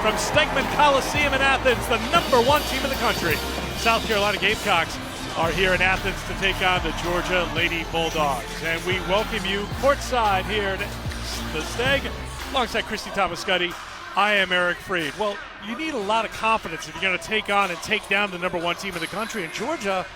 from Stegman Coliseum in Athens, the #1 team in the country. South Carolina Gamecocks are here in Athens to take on the Georgia Lady Bulldogs. And we welcome you courtside here at the Steg, alongside Christy Thomas-Scuddy. I am Eric Freed. Well, you need a lot of confidence if you're going to take on and take down the #1 team in the country. And Georgia,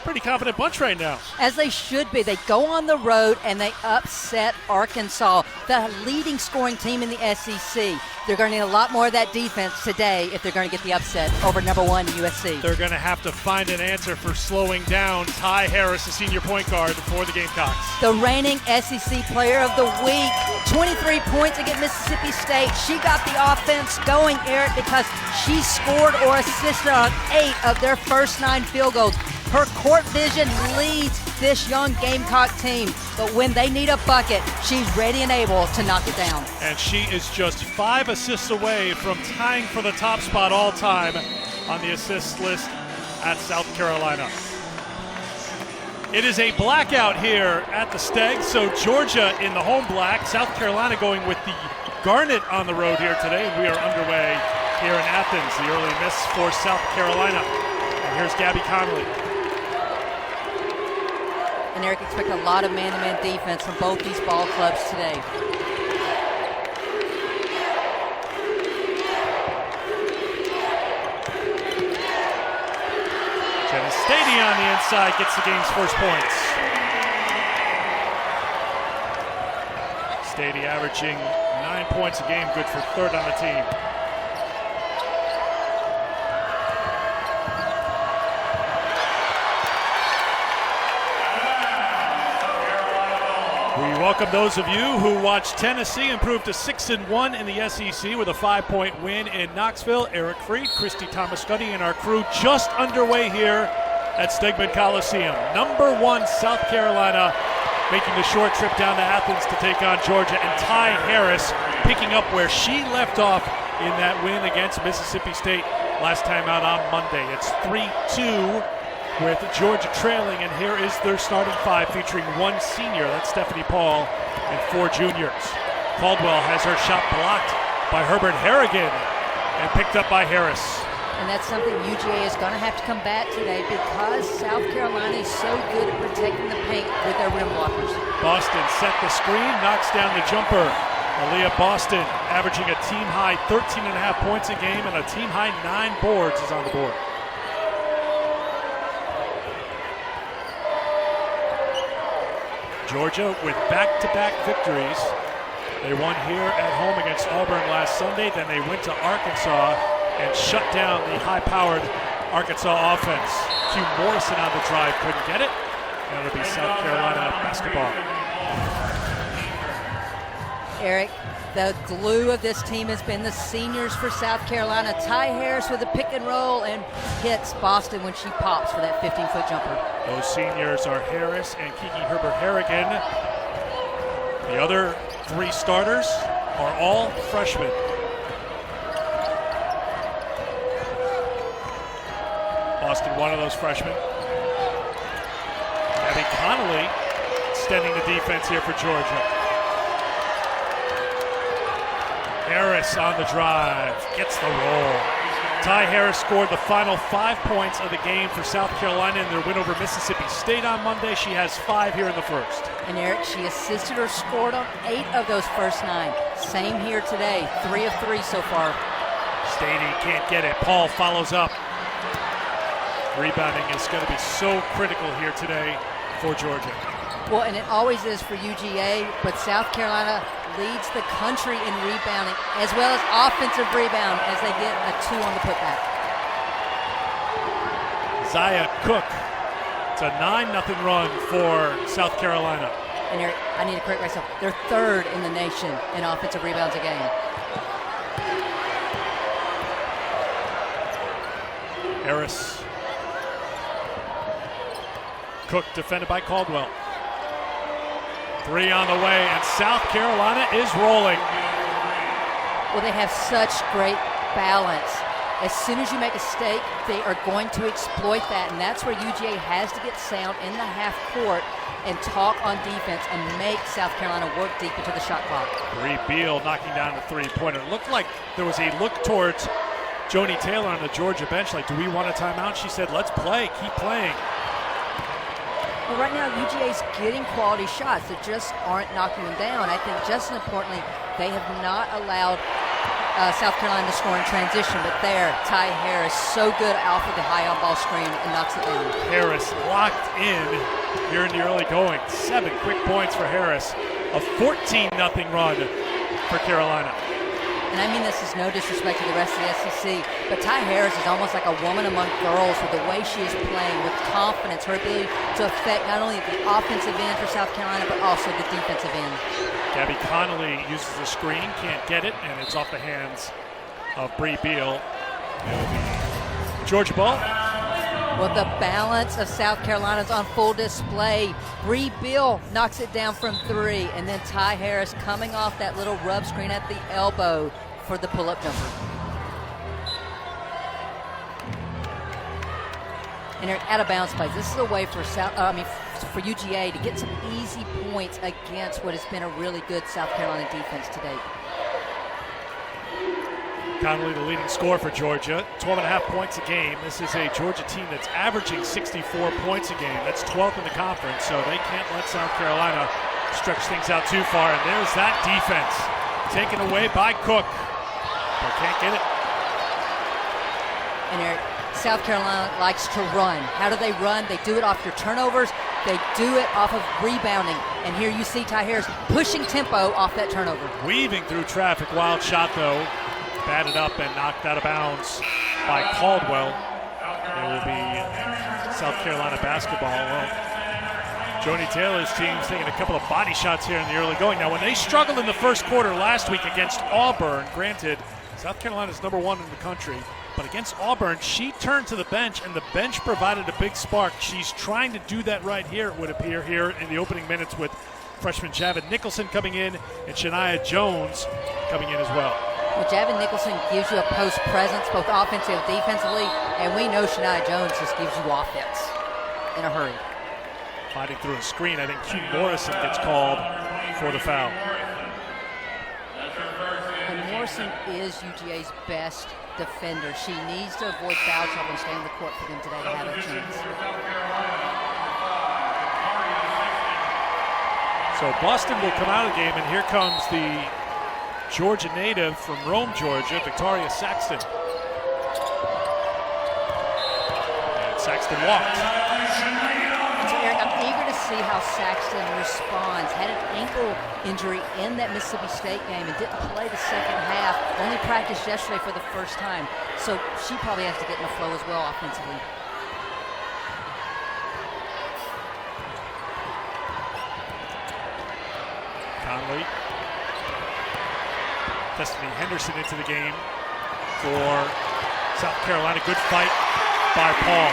pretty confident bunch right now. As they should be. They go on the road and they upset Arkansas, the leading scoring team in the SEC. They're going to need a lot more of that defense today if they're going to get the upset over #1 USC. They're going to have to find an answer for slowing down Ty Harris, the senior point guard for the Gamecocks. The reigning SEC Player of the Week, 23 points against Mississippi State. She got the offense going, Eric, because she scored or assisted on 8 of their first 9 field goals. Her court vision leads this young Gamecock team, but when they need a bucket, she's ready and able to knock it down. And she is just 5 assists away from tying for the top spot all time on the assist list at South Carolina. It is a blackout here at the Steg, so Georgia in the home black, South Carolina going with the garnet on the road here today, and we are underway here in Athens. The early miss for South Carolina. And here's Gabby Connolly. And Eric, expect a lot of man-to-man defense from both these ball clubs today. Jenna Stady on the inside gets the game's first points. Stady averaging 9 points a game, good for 3rd on the team. We welcome those of you who watched Tennessee improve to 6-1 in the SEC with a 5-point win in Knoxville. Eric Freed, Christy Thomas-Scuddy, and our crew just underway here at Stegman Coliseum. #1 South Carolina making the short trip down to Athens to take on Georgia, and Ty Harris picking up where she left off in that win against Mississippi State last time out on Monday. It's 3-2. With Georgia trailing, and here is their starting 5 featuring 1 senior, that's Stephanie Paul, and 4 juniors. Caldwell has her shot blocked by Herbert-Harrigan and picked up by Harris. And that's something UGA is going to have to combat today because South Carolina is so good at protecting the paint with their rim blockers. Boston set the screen, knocks down the jumper. Aaliyah Boston averaging a team-high 13.5 points a game, and a team-high 9 boards is on the board. Georgia with back-to-back victories. They won here at home against Auburn last Sunday, then they went to Arkansas and shut down the high-powered Arkansas offense. Q Morrison on the drive, couldn't get it. And it'll be South Carolina basketball. Eric, the glue of this team has been the seniors for South Carolina. Ty Harris with a pick and roll and hits Boston when she pops for that 15-foot jumper. Those seniors are Harris and Kiki Herbert-Harrigan. The other 3 starters are all freshmen. Boston, one of those freshmen. Gabby Connolly extending the defense here for Georgia. Harris on the drive, gets the roll. Ty Harris scored the final 5 points of the game for South Carolina in their win over Mississippi State on Monday. She has 5 here in the first. And Eric, she assisted or scored on 8 of those first 9. Same here today, 3 of 3 so far. Stady can't get it. Paul follows up. Rebounding is going to be so critical here today for Georgia. Well, and it always is for UGA, but South Carolina leads the country in rebounding as well as offensive rebound as they get a 2 on the putback. Zaya Cook. It's a 9-0 run for South Carolina. And Eric, I need to correct myself. They're 3rd in the nation in offensive rebounds a game. Harris. Cook defended by Caldwell. 3 on the way, and South Carolina is rolling. Well, they have such great balance As soon as you make a mistake, they are going to exploit that, and that's where UGA has to get sound in the half court and talk on defense and make South Carolina work deep into the shot clock. Bree Beal knocking down the three-pointer. It looked like there was a look towards Joni Taylor on the Georgia bench, like, do we want a timeout? She said, let's play, keep playing. Well, right now, UGA's getting quality shots. They just aren't knocking them down. I think just as importantly, they have not allowed South Carolina to score in transition, but there, Ty Harris, so good off of the high on-ball screen and knocks it down. Harris locked in here in the early going. 7 quick points for Harris. A 14-0 run for Carolina. And I mean this is no disrespect to the rest of the SEC, but Ty Harris is almost like a woman among girls with the way she is playing, with confidence, her ability to affect not only the offensive end for South Carolina, but also the defensive end. Gabby Connolly uses the screen, can't get it, and it's off the hands of Bree Beal. It'll be Georgia ball. Well, the balance of South Carolina's on full display. Bree Beal knocks it down from 3, and then Ty Harris coming off that little rub screen at the elbow for the pull-up jumper. And they're out of bounds plays. This is a way for for UGA to get some easy points against what has been a really good South Carolina defense to date. Connolly, the leading scorer for Georgia, 12.5 points a game. This is a Georgia team that's averaging 64 points a game. That's 12th in the conference, so they can't let South Carolina stretch things out too far. And there's that defense taken away by Cook. They can't get it. And South Carolina likes to run. How do they run? They do it off your turnovers. They do it off of rebounding. And here you see Ty Harris pushing tempo off that turnover. Weaving through traffic. Wild shot, though. Batted up and knocked out of bounds by Caldwell. It will be South Carolina basketball. Well, Joni Taylor's team's taking a couple of body shots here in the early going. Now, when they struggled in the first quarter last week against Auburn, granted, South Carolina's #1 in the country, but against Auburn, she turned to the bench, and the bench provided a big spark. She's trying to do that right here, it would appear, here in the opening minutes with freshman Javin Nicholson coming in and Shania Jones coming in as well. Well, Javin Nicholson gives you a post presence, both offensively and defensively, and we know Shania Jones just gives you offense in a hurry. Fighting through a screen, I think Q Morrison gets called for the foul. And Morrison is UGA's best defender. She needs to avoid foul trouble and stay on the court for them today to have a chance. So Boston will come out of the game, and here comes the Georgia native from Rome, Georgia, Victoria Saxton. And Saxton walked. So Eric, I'm eager to see how Saxton responds. Had an ankle injury in that Mississippi State game and didn't play the second half. Only practiced yesterday for the first time. So she probably has to get in the flow as well offensively. Conley. Destiny Henderson into the game for South Carolina. Good fight by Paul.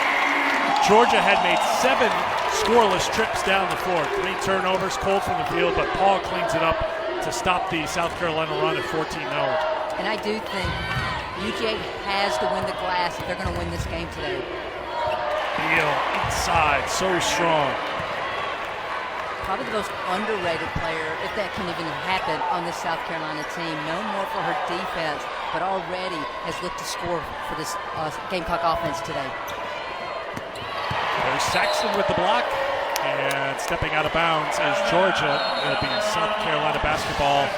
Georgia had made 7 scoreless trips down the floor. 3 turnovers, cold from the field, but Paul cleans it up to stop the South Carolina run at 14-0. And I do think UGA has to win the glass if they're going to win this game today. Beal inside, so strong. Probably the most underrated player, if that can even happen, on this South Carolina team. Known more for her defense, but already has looked to score for this Gamecock offense today. There's Saxton with the block, and stepping out of bounds is Georgia. It'll be South Carolina basketball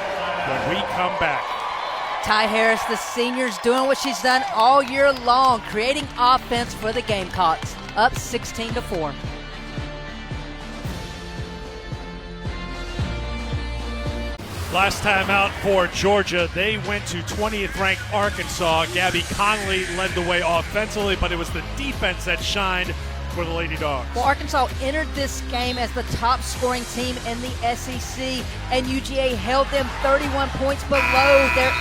when we come back. Ty Harris, the senior's doing what she's done all year long, creating offense for the Gamecocks, up 16-4. Last time out for Georgia, they went to 20th ranked Arkansas. Gabby Connolly led the way offensively, but it was the defense that shined for the Lady Dogs. Well, Arkansas entered this game as the top scoring team in the SEC, and UGA held them 31 points below their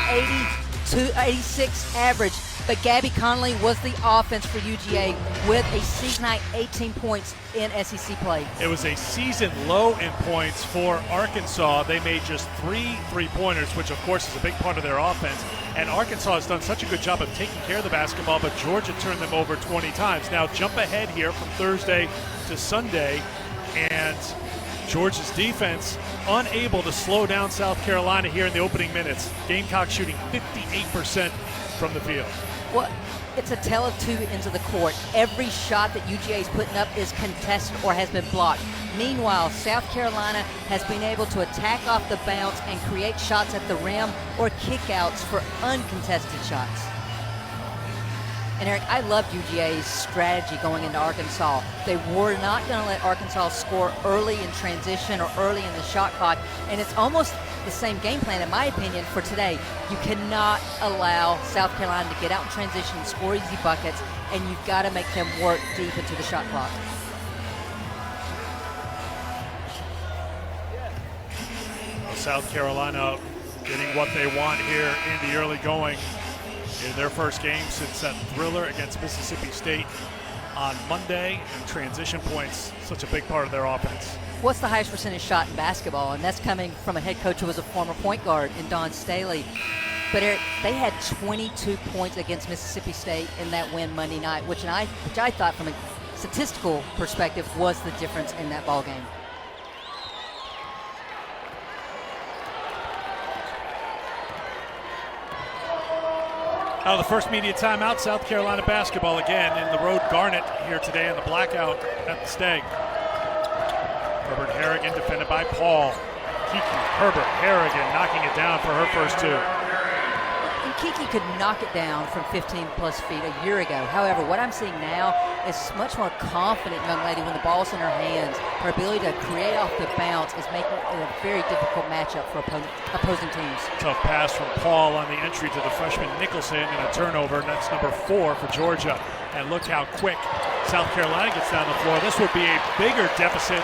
86 average. But Gabby Conley was the offense for UGA with a season-high 18 points in SEC play. It was a season low in points for Arkansas. They made just 3 3-pointers, which of course is a big part of their offense. And Arkansas has done such a good job of taking care of the basketball, but Georgia turned them over 20 times. Now jump ahead here from Thursday to Sunday, and Georgia's defense unable to slow down South Carolina here in the opening minutes. Gamecock shooting 58% from the field. Well, it's a tale of two ends of the court. Every shot that UGA is putting up is contested or has been blocked. Meanwhile, South Carolina has been able to attack off the bounce and create shots at the rim or kickouts for uncontested shots. And Eric, I loved UGA's strategy going into Arkansas. They were not going to let Arkansas score early in transition or early in the shot clock, and it's almost the same game plan, in my opinion, for today. You cannot allow South Carolina to get out in transition and score easy buckets, and you've got to make them work deep into the shot clock. South Carolina getting what they want here in the early going in their first game since that thriller against Mississippi State on Monday. And transition points, such a big part of their offense. What's the highest percentage shot in basketball? And that's coming from a head coach who was a former point guard in Don Staley. But Eric, they had 22 points against Mississippi State in that win Monday night, which I thought from a statistical perspective was the difference in that ball game. Out of the first media timeout, South Carolina basketball again in the road Garnet here today in the blackout at the Stag. Herbert-Harrigan defended by Paul. Kiki Herbert-Harrigan knocking it down for her first 2. And Kiki could knock it down from 15-plus feet a year ago. However, what I'm seeing now is much more confident young lady when the ball's in her hands. Her ability to create off the bounce is making it a very difficult matchup for opposing teams. Tough pass from Paul on the entry to the freshman Nicholson, and a turnover. And that's number 4 for Georgia. And look how quick South Carolina gets down the floor. This would be a bigger deficit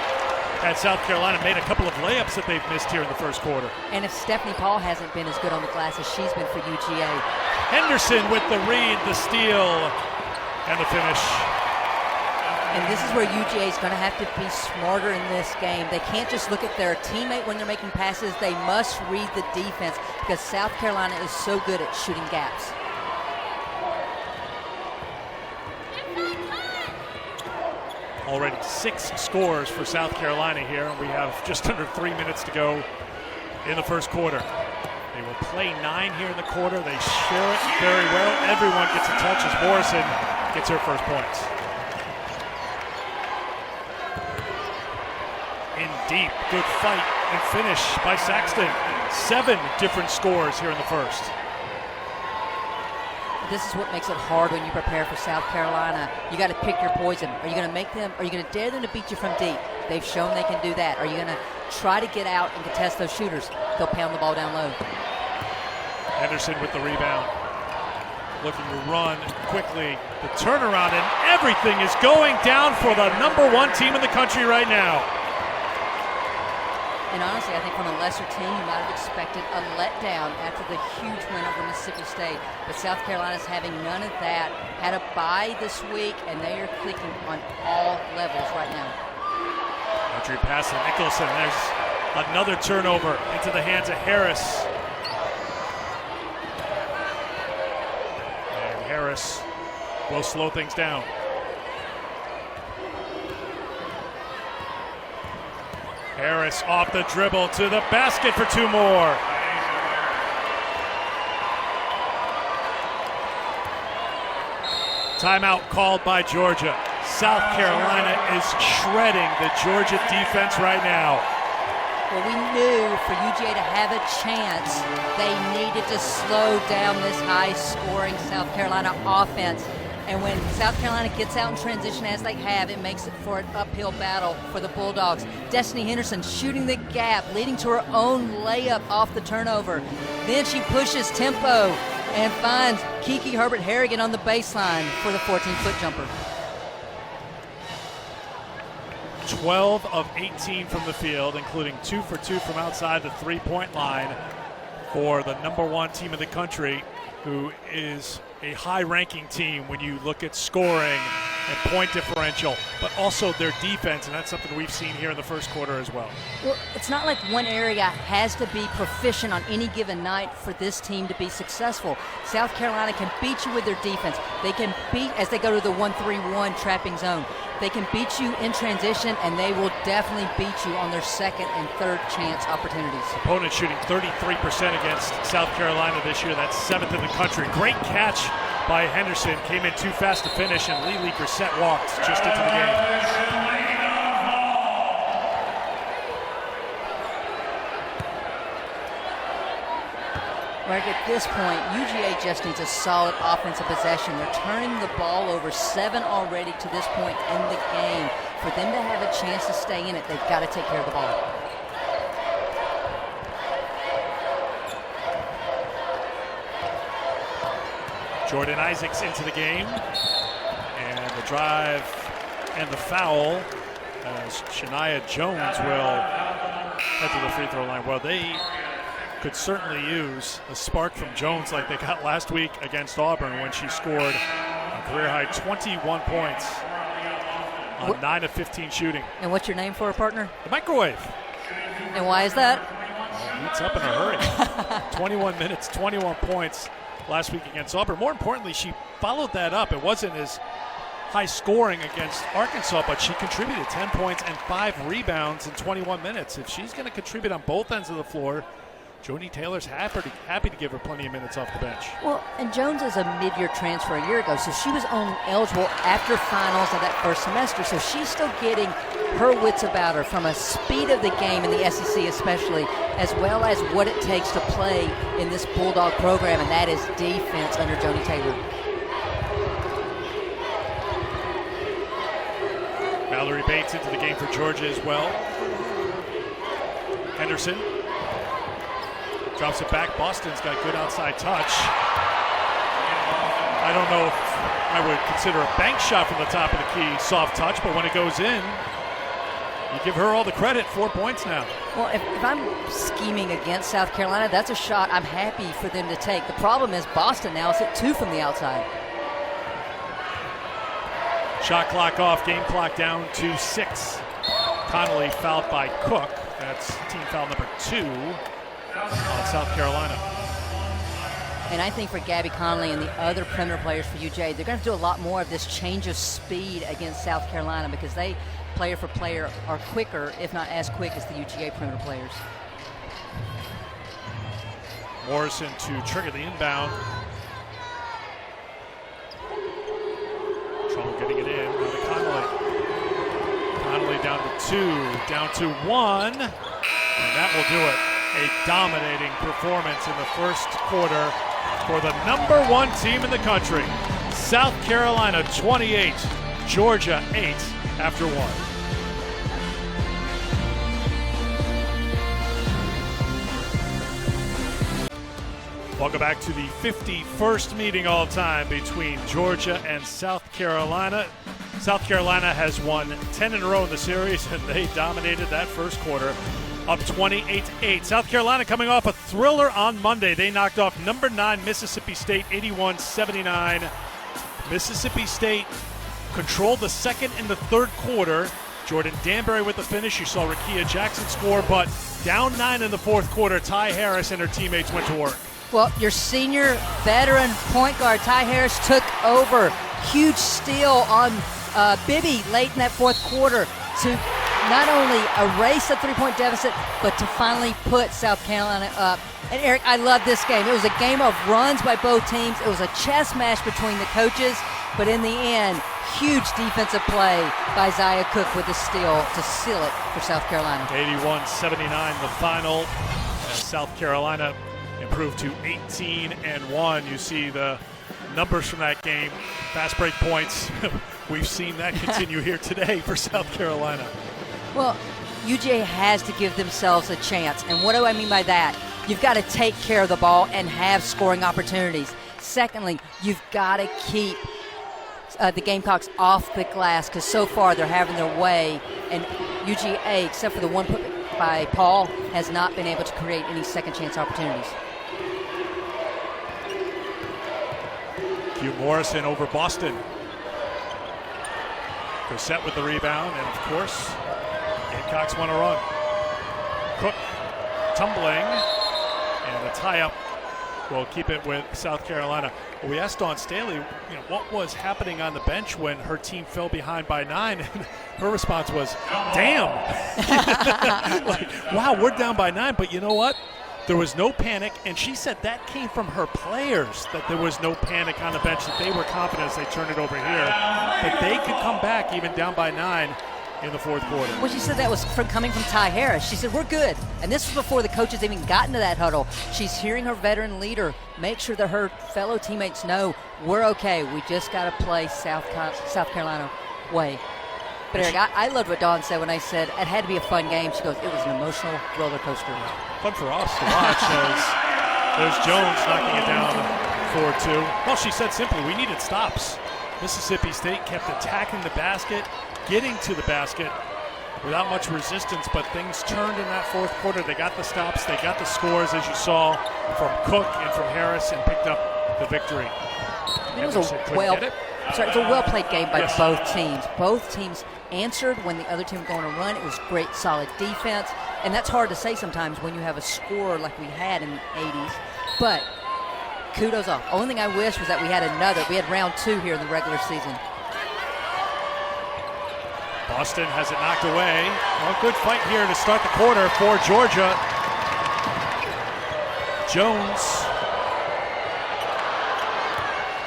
had South Carolina made a couple of layups that they've missed here in the first quarter. And if Stephanie Paul hasn't been as good on the glass as she's been for UGA. Henderson with the read, the steal, and the finish. And this is where UGA is going to have to be smarter in this game. They can't just look at their teammate when they're making passes. They must read the defense because South Carolina is so good at shooting gaps. Already 6 scores for South Carolina here. We have just under 3 minutes to go in the first quarter. They will play 9 here in the quarter. They share it very well. Everyone gets a touch as Morrison gets her first points. In deep, good fight and finish by Saxton. 7 different scores here in the first. This is what makes it hard when you prepare for South Carolina. You got to pick your poison. Are you going to make them? Are you going to dare them to beat you from deep? They've shown they can do that. Are you going to try to get out and contest those shooters? They'll pound the ball down low. Henderson with the rebound. Looking to run quickly. The turnaround, and everything is going down for the number 1 team in the country right now. And honestly, I think from a lesser team, you might have expected a letdown after the huge win over Mississippi State. But South Carolina's having none of that. Had a bye this week, and they are clicking on all levels right now. Entry pass to Nicholson. There's another turnover into the hands of Harris. And Harris will slow things down. Harris off the dribble to the basket for 2 more. Timeout called by Georgia. South Carolina is shredding the Georgia defense right now. Well, we knew for UGA to have a chance, they needed to slow down this high-scoring South Carolina offense. And when South Carolina gets out in transition as they have, it makes it for an uphill battle for the Bulldogs. Destiny Henderson shooting the gap, leading to her own layup off the turnover. Then she pushes tempo and finds Kiki Herbert-Harrigan on the baseline for the 14-foot jumper. 12 of 18 from the field, including 2 for 2 from outside the 3-point line. for the #1 team in the country, who is a high-ranking team when you look at scoring and point differential, but also their defense, and that's something we've seen here in the first quarter as well. Well, it's not like one area has to be proficient on any given night for this team to be successful. South Carolina can beat you with their defense. They can beat, as they go to the 1-3-1 trapping zone, they can beat you in transition, and they will definitely beat you on their second and third chance opportunities. Opponent shooting 33% against South Carolina this year. That's 7th in the country. Great catch by Henderson. Came in too fast to finish, and LeLe Grissett walked just into the game. Right at this point, UGA just needs a solid offensive possession. They're turning the ball over 7 already to this point in the game. For them to have a chance to stay in it, they've got to take care of the ball. Jordan Isaacs into the game. And the drive and the foul as Shania Jones will head to the free throw line. Well, they could certainly use a spark from Jones like they got last week against Auburn when she scored a career-high 21 points on 9 of 15 shooting. And what's your name for a partner? The microwave. And why is that? Well, heats up in a hurry. 21 minutes, 21 points last week against Auburn. More importantly, she followed that up. It wasn't as high scoring against Arkansas, but she contributed 10 points and 5 rebounds in 21 minutes. If she's going to contribute on both ends of the floor, Joni Taylor's happy to give her plenty of minutes off the bench. Well, and Jones is a mid-year transfer a year ago, so she was only eligible after finals of that first semester, so she's still getting her wits about her from a speed of the game in the SEC especially, as well as what it takes to play in this Bulldog program, and that is defense under Joni Taylor. Mallory Bates into the game for Georgia as well. Henderson drops it back. Boston's got good outside touch. I don't know if I would consider a bank shot from the top of the key soft touch, but when it goes in, you give her all the credit. 4 points now. Well, if I'm scheming against South Carolina, that's a shot I'm happy for them to take. The problem is Boston now is at 2 from the outside. Shot clock off, game clock down to 6. Connolly fouled by Cook. That's team foul number 2 on South Carolina. And I think for Gabby Conley and the other perimeter players for UJ, they're going to have to do a lot more of this change of speed against South Carolina because they, player for player, are quicker, if not as quick as the UGA perimeter players. Morrison to trigger the inbound. Trouble getting it in. Now to Connolly. Connolly down to 2, down to 1, and that will do it. A dominating performance in the first quarter for the #1 team in the country. South Carolina 28, Georgia 8 after 1. Welcome back to the 51st meeting all time between Georgia and South Carolina. South Carolina has won 10 in a row in the series, and they dominated that first quarter, up 28-8. South Carolina coming off a thriller on Monday. They knocked off number 9 Mississippi State 81-79. Mississippi State controlled the second and the third quarter. Jordan Danbury with the finish. You saw Rakia Jackson score, but down 9 in the fourth quarter, Ty Harris and her teammates went to work. Well, your senior veteran point guard, Ty Harris, took over. Huge steal on Bibby late in that fourth quarter to not only erase a three-point deficit, but to finally put South Carolina up. And Eric, I love this game. It was a game of runs by both teams. It was a chess match between the coaches, but in the end, huge defensive play by Zaya Cook with the steal to seal it for South Carolina. 81-79 the final, as South Carolina improved to 18-1. You see the numbers from that game. Fast break points. We've seen that continue here today for South Carolina. Well, UGA has to give themselves a chance. And what do I mean by that? You've got to take care of the ball and have scoring opportunities. Secondly, you've got to keep the Gamecocks off the glass because so far they're having their way. And UGA, except for the one put by Paul, has not been able to create any second chance opportunities. Hugh Morrison over Boston. Grissett with the rebound, and of course, Gamecocks want to run. Cook tumbling, and the tie-up will keep it with South Carolina. Well, we asked Dawn Staley, what was happening on the bench when her team fell behind by 9, and her response was, "Damn!" Like, wow, we're down by 9, but you know what? There was no panic, and she said that came from her players, that there was no panic on the bench, that they were confident as they turned it over here, that they could come back even down by 9 in the fourth quarter. Well, she said that was coming from Ty Harris. She said, we're good. And this was before the coaches even got into that huddle. She's hearing her veteran leader make sure that her fellow teammates know we're okay. We just got to play South Carolina way. But Eric, I loved what Dawn said when I said it had to be a fun game. She goes, it was an emotional roller coaster. Fun for us to watch as there's Jones knocking it down 4-2. Well, she said simply, we needed stops. Mississippi State kept attacking the basket, getting to the basket without much resistance, but things turned in that fourth quarter. They got the stops, they got the scores, as you saw from Cook and from Harris, and picked up the victory. It was a well-played game by both teams. Both teams answered when the other team was going to run. It was great, solid defense, and that's hard to say sometimes when you have a score like we had in the 80s. But kudos off. Only thing I wish was that we had round 2 here in the regular season. Boston has it knocked away. Well, good fight here to start the quarter for Georgia. Jones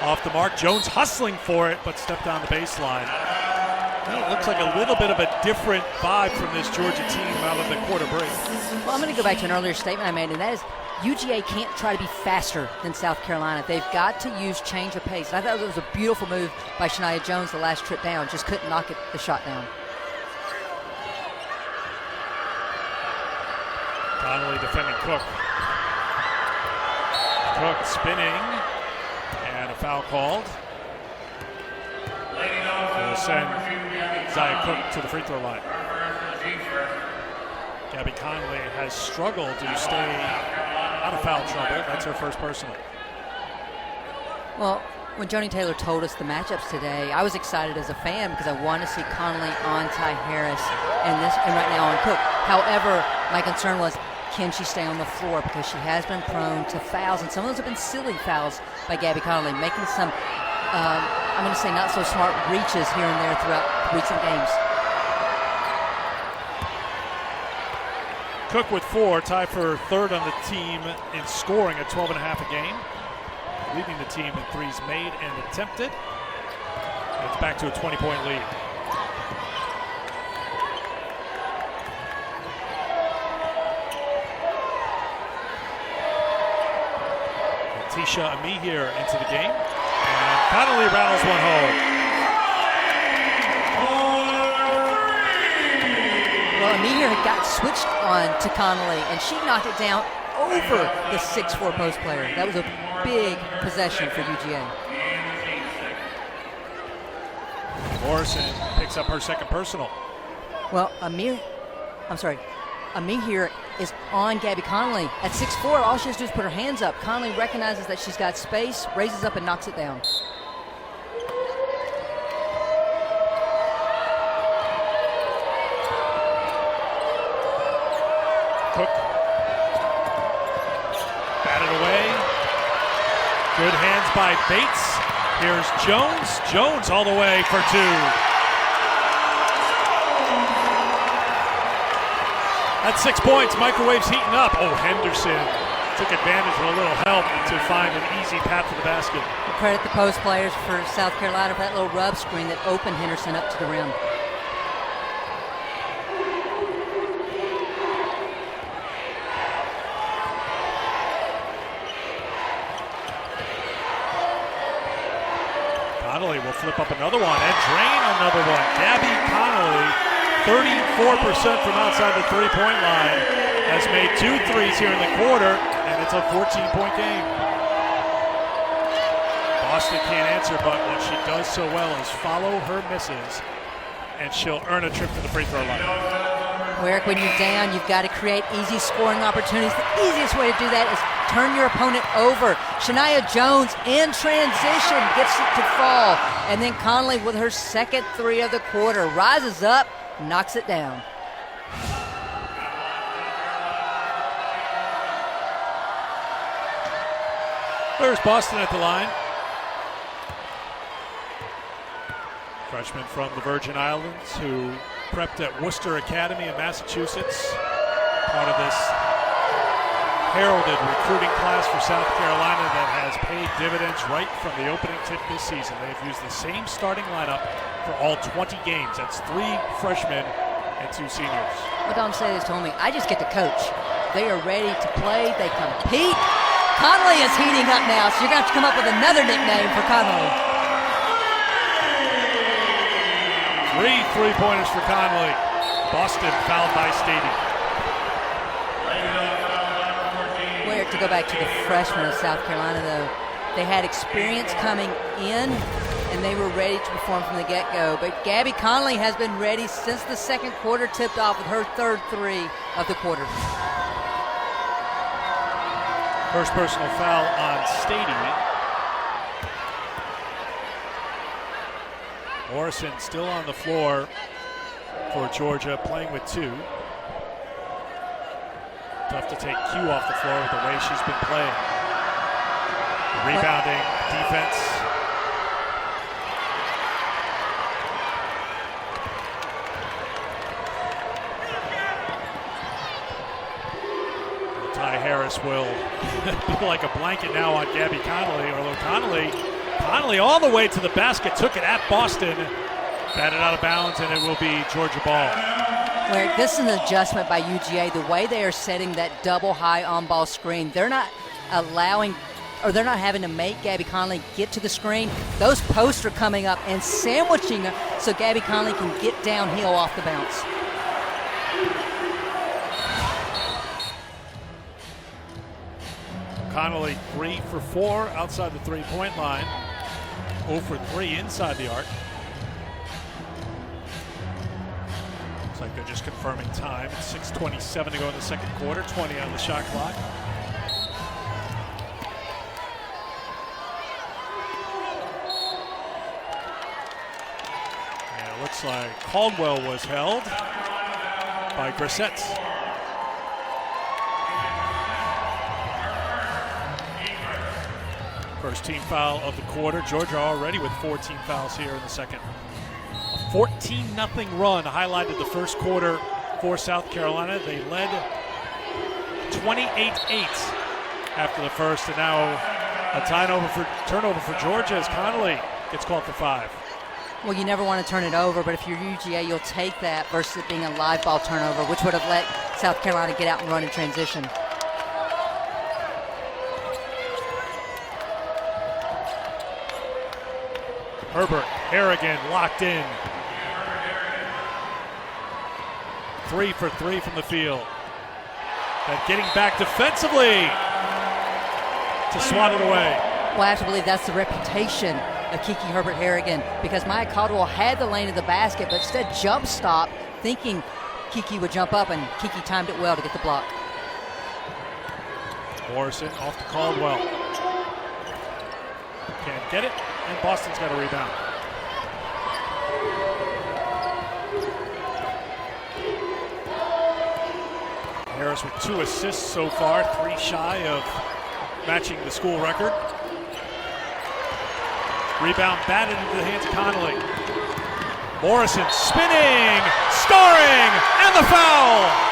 off the mark. Jones hustling for it, but stepped on the baseline. Well, it looks like a little bit of a different vibe from this Georgia team out of the quarter break. Well, I'm going to go back to an earlier statement I made, and that is UGA can't try to be faster than South Carolina. They've got to change the pace. And I thought it was a beautiful move by Shania Jones the last trip down. Just couldn't knock the shot down. Connolly defending Cook. Cook spinning, and a foul called. Will send Zia Cook to the free throw line. Gabby Conley has struggled to stay out of foul trouble. That's her first personal. Well, when Joni Taylor told us the matchups today, I was excited as a fan because I wanted to see Conley on Ty Harris and right now on Cook. However, my concern was, can she stay on the floor, because she has been prone to fouls, and some of those have been silly fouls by Gabby Conley, making some, I'm going to say, not so smart reaches here and there throughout recent games. Cook with 4, tied for third on the team in scoring at 12.5 a game, leading the team in threes made and attempted. It's back to a 20-point lead. Tisha Amihir into the game, and Connolly rattles one home. Well, Amihir got switched on to Connolly, and she knocked it down over the 6'4" post player. That was a big possession for UGA. Morrison picks up her second personal. Well, Amihir is on Gabby Conley. At 6'4", all she has to do is put her hands up. Conley recognizes that she's got space, raises up, and knocks it down. Cook. Batted away. Good hands by Bates. Here's Jones. Jones all the way for 2. That's 6 points. Microwave's heating up. Oh, Henderson took advantage of a little help to find an easy path to the basket. We'll credit the post players for South Carolina for that little rub screen that opened Henderson up to the rim. Connolly will flip up another one and drain another one. Gabby Connolly, 34% from outside the three-point line, has made 2 threes here in the quarter, and it's a 14-point game. Boston can't answer, but what she does so well is follow her misses, and she'll earn a trip to the free throw line. Well, Eric, when you're down, you've got to create easy scoring opportunities. The easiest way to do that is turn your opponent over. Shania Jones in transition gets it to fall. And then Conley with her second three of the quarter rises up, knocks it down. There's Boston at the line. Freshman from the Virgin Islands who prepped at Worcester Academy in Massachusetts. Part of this heralded recruiting class for South Carolina that has paid dividends right from the opening tip this season. They've used the same starting lineup for all 20 games. That's 3 freshmen and 2 seniors. What Don Sayers told me, I just get to coach. They are ready to play. They compete. Conley is heating up now, so you're going to have to come up with another nickname for Conley. 3 3-pointers for Conley. Boston fouled by Stady. To go back to the freshmen of South Carolina, though, they had experience coming in, and they were ready to perform from the get-go. But Gabby Conley has been ready since the second quarter tipped off with her third 3 of the quarter. First personal foul on Stady. Morrison still on the floor for Georgia, playing with 2. Tough to take Q off the floor with the way she's been playing. Rebounding, defense. Ty Harris will be like a blanket now on Gabby Conley, although Conley all the way to the basket, took it at Boston, batted out of bounds, and it will be Georgia ball. Where this is an adjustment by UGA, the way they are setting that double high on-ball screen. They're not allowing, or they're not having to make Gabby Conley get to the screen. Those posts are coming up and sandwiching her so Gabby Conley can get downhill off the bounce. Conley 3 for 4 outside the 3-point line. 0 for 3 inside the arc. Like they're just confirming time. It's 6:27 to go in the second quarter, 20 on the shot clock. And it looks like Caldwell was held by Grissett. First team foul of the quarter. Georgia already with 14 fouls here in the second. 14-0 run highlighted the first quarter for South Carolina. They led 28-8 after the first, and now a turnover for Georgia as Conley gets called for 5. Well, you never want to turn it over, but if you're UGA, you'll take that versus it being a live ball turnover, which would have let South Carolina get out and run in transition. Herbert-Harrigan locked in. 3 for 3 from the field. Then getting back defensively to swat it away. Well, I have to believe that's the reputation of Kiki Herbert-Harrigan, because Maya Caldwell had the lane of the basket, but instead jump stop, thinking Kiki would jump up, and Kiki timed it well to get the block. Morrison off to Caldwell. Can't get it, and Boston's got a rebound. Harris with 2 assists so far, 3 shy of matching the school record. Rebound batted into the hands of Conley. Morrison spinning, scoring, and the foul!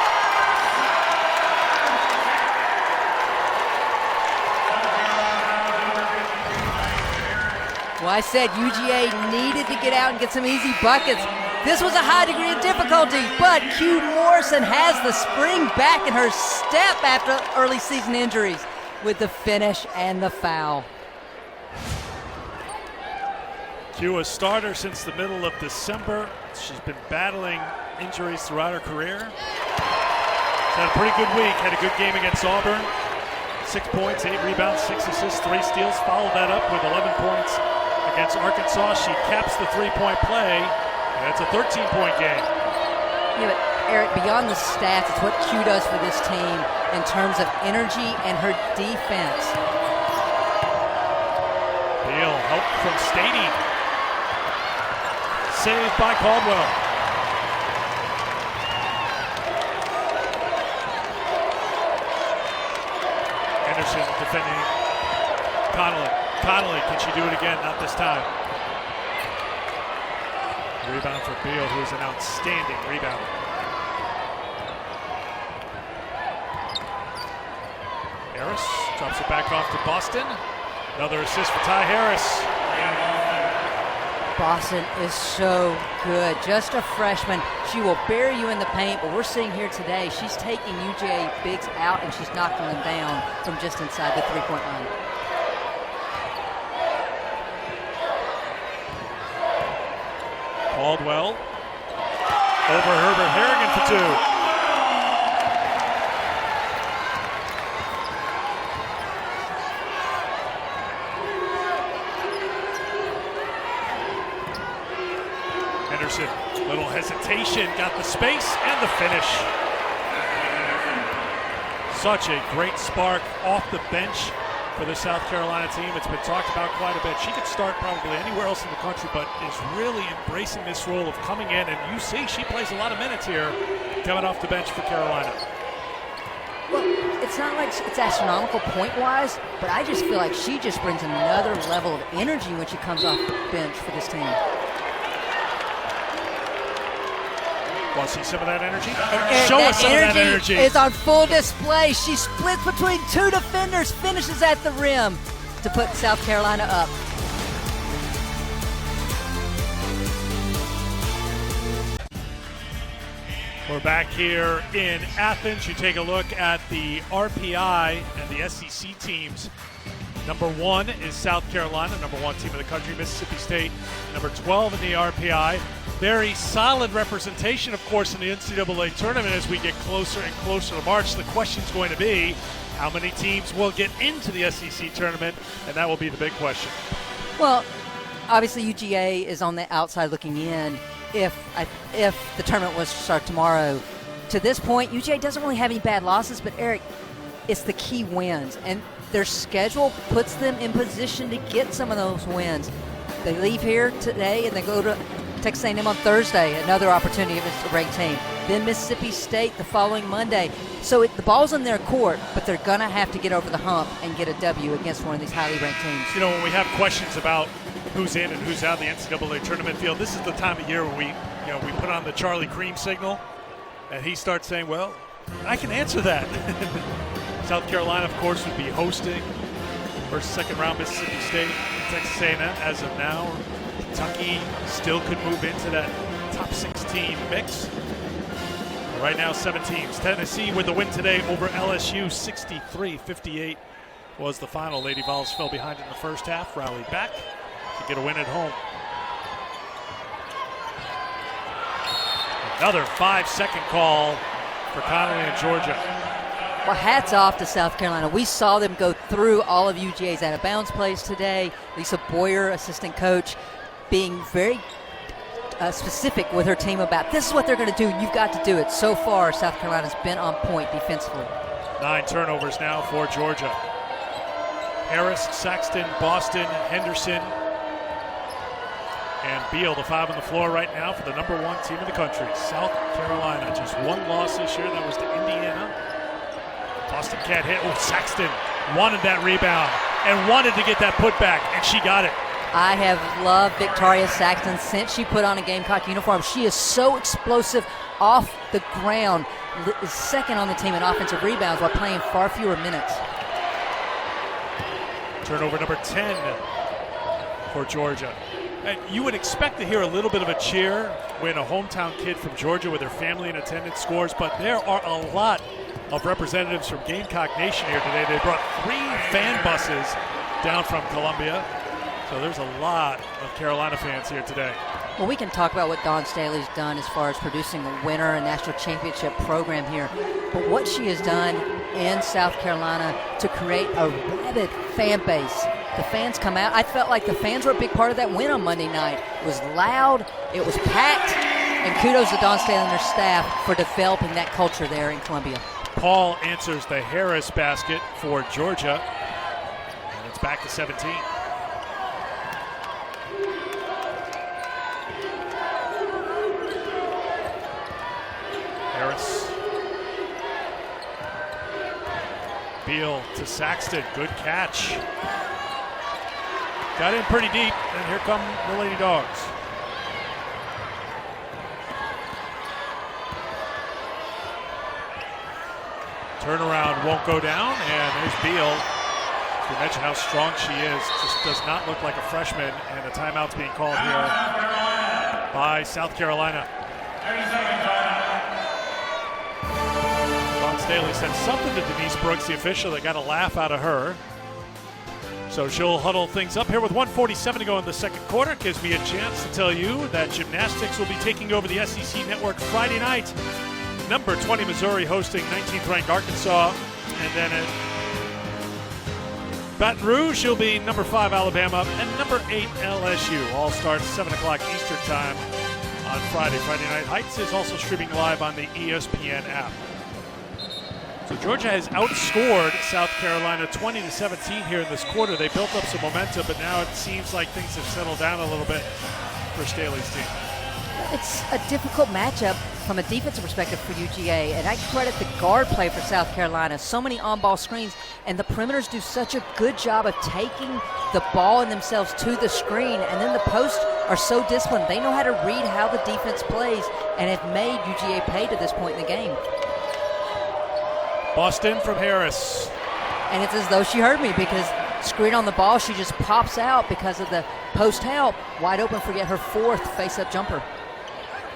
Well, I said UGA needed to get out and get some easy buckets. This was a high degree of difficulty, but Q Morrison has the spring back in her step after early season injuries with the finish and the foul. Q, a starter since the middle of December. She's been battling injuries throughout her career. She's had a pretty good week, had a good game against Auburn. 6 points, 8 rebounds, 6 assists, 3 steals. Followed that up with 11 points against Arkansas. She caps the 3-point play, and it's a 13-point game. Yeah, but Eric, beyond the stats, it's what Q does for this team in terms of energy and her defense. Beal, help from Stady. Saved by Caldwell. Henderson defending Connolly. Connolly, can she do it again? Not this time. Rebound for Beal, who's an outstanding rebounder. Harris drops it back off to Boston. Another assist for Ty Harris. Boston is so good. Just a freshman. She will bury you in the paint, but we're seeing here today, she's taking UGA bigs out and she's knocking them down from just inside the three-point line. Caldwell over Herbert-Harrigan for two. Henderson, little hesitation, got the space and the finish. Such a great spark off the bench for the South Carolina team. It's been talked about quite a bit. She could start probably anywhere else in the country, but is really embracing this role of coming in. And you see she plays a lot of minutes here coming off the bench for Carolina. Well, it's not like it's astronomical point-wise, but I just feel like she just brings another level of energy when she comes off the bench for this team. Want to see some of that energy? Show us some of that energy. Is on full display. She splits between two defenders, finishes at the rim to put South Carolina up. We're back here in Athens. You take a look at the RPI and the SEC teams. Number 1 is South Carolina, number 1 team in the country. Mississippi State, number 12 in the RPI. Very solid representation, of course, in the NCAA tournament as we get closer and closer to March. The question's going to be, how many teams will get into the SEC tournament? And that will be the big question. Well, obviously UGA is on the outside looking in. If the tournament was to start tomorrow, to this point, UGA doesn't really have any bad losses, but Eric, it's the key wins. And their schedule puts them in position to get some of those wins. They leave here today and they go to Texas A&M on Thursday, another opportunity if it's a ranked team. Then Mississippi State the following Monday. So the ball's in their court, but they're going to have to get over the hump and get a W against one of these highly ranked teams. You know, when we have questions about who's in and who's out of the NCAA tournament field, this is the time of year when we put on the Charlie Cream signal, and he starts saying, well, I can answer that. South Carolina, of course, would be hosting first, second round Mississippi State, Texas A&M as of now. Kentucky still could move into that top 16 mix. But right now, 7 teams. Tennessee with the win today over LSU, 63-58 was the final. Lady Vols fell behind in the first half, rallied back to get a win at home. Another 5-second call for Connolly and Georgia. Well, hats off to South Carolina. We saw them go through all of UGA's out-of-bounds plays today. Lisa Boyer, assistant coach, being very specific with her team about this is what they're going to do. You've got to do it. So far, South Carolina's been on point defensively. 9 turnovers now for Georgia. Harris, Saxton, Boston, Henderson, and Beal, the 5 on the floor right now for the number 1 team in the country. South Carolina, just 1 loss this year. That was to Indiana. Boston can't hit. Oh, Saxton wanted that rebound and wanted to get that putback, and she got it. I have loved Victoria Saxton since she put on a Gamecock uniform. She is so explosive off the ground. Is second on the team in offensive rebounds while playing far fewer minutes. Turnover number 10 for Georgia. And you would expect to hear a little bit of a cheer when a hometown kid from Georgia with her family in attendance scores, but there are a lot of representatives from Gamecock Nation here today. They brought 3 fan buses down from Columbia. So there's a lot of Carolina fans here today. Well, we can talk about what Dawn Staley's done as far as producing a winner, a national championship program here. But what she has done in South Carolina to create a rabid fan base. The fans come out. I felt like the fans were a big part of that win on Monday night. It was loud. It was packed. And kudos to Dawn Staley and her staff for developing that culture there in Columbia. Paul answers the Harris basket for Georgia. And it's back to 17. Harris. Beal to Saxton. Good catch. Got in pretty deep, and here come the Lady Dogs. Turnaround won't go down, and there's Beal. We mentioned how strong she is. Just does not look like a freshman, and a timeout's being called here by South Carolina. Dawn Staley said something to Denise Brooks, the official, that got a laugh out of her. So she'll huddle things up here with 1:47 to go in the second quarter. Gives me a chance to tell you that gymnastics will be taking over the SEC Network Friday night. Number 20 Missouri hosting 19th ranked Arkansas, and then at Baton Rouge she'll be number 5 Alabama and number 8 LSU. All starts 7 o'clock Eastern time on Friday. Friday Night Heights is also streaming live on the ESPN app. So Georgia has outscored South Carolina 20-17 here in this quarter. They built up some momentum, but now it seems like things have settled down a little bit for Staley's team. It's a difficult matchup from a defensive perspective for UGA, and I credit the guard play for South Carolina. So many on-ball screens, and the perimeters do such a good job of taking the ball in themselves to the screen, and then the posts are so disciplined. They know how to read how the defense plays and have made UGA pay to this point in the game. Boston from Harris. And it's as though she heard me, because screen on the ball, she just pops out because of the post help. Wide open for yet her 4th face-up jumper.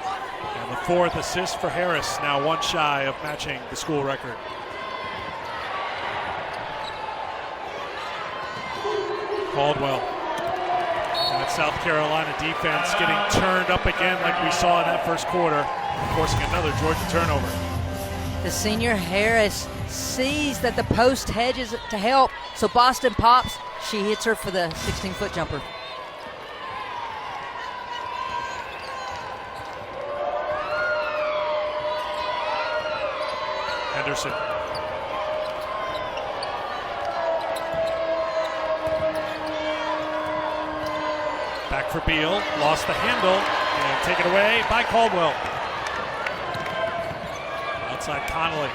And the 4th assist for Harris, now one shy of matching the school record. Caldwell. And that South Carolina defense getting turned up again like we saw in that first quarter, forcing another Georgia turnover. The senior Harris sees that the post hedges to help, so Boston pops. She hits her for the 16-foot jumper. Henderson. Back for Beal, lost the handle, and taken away by Caldwell. Outside Connolly.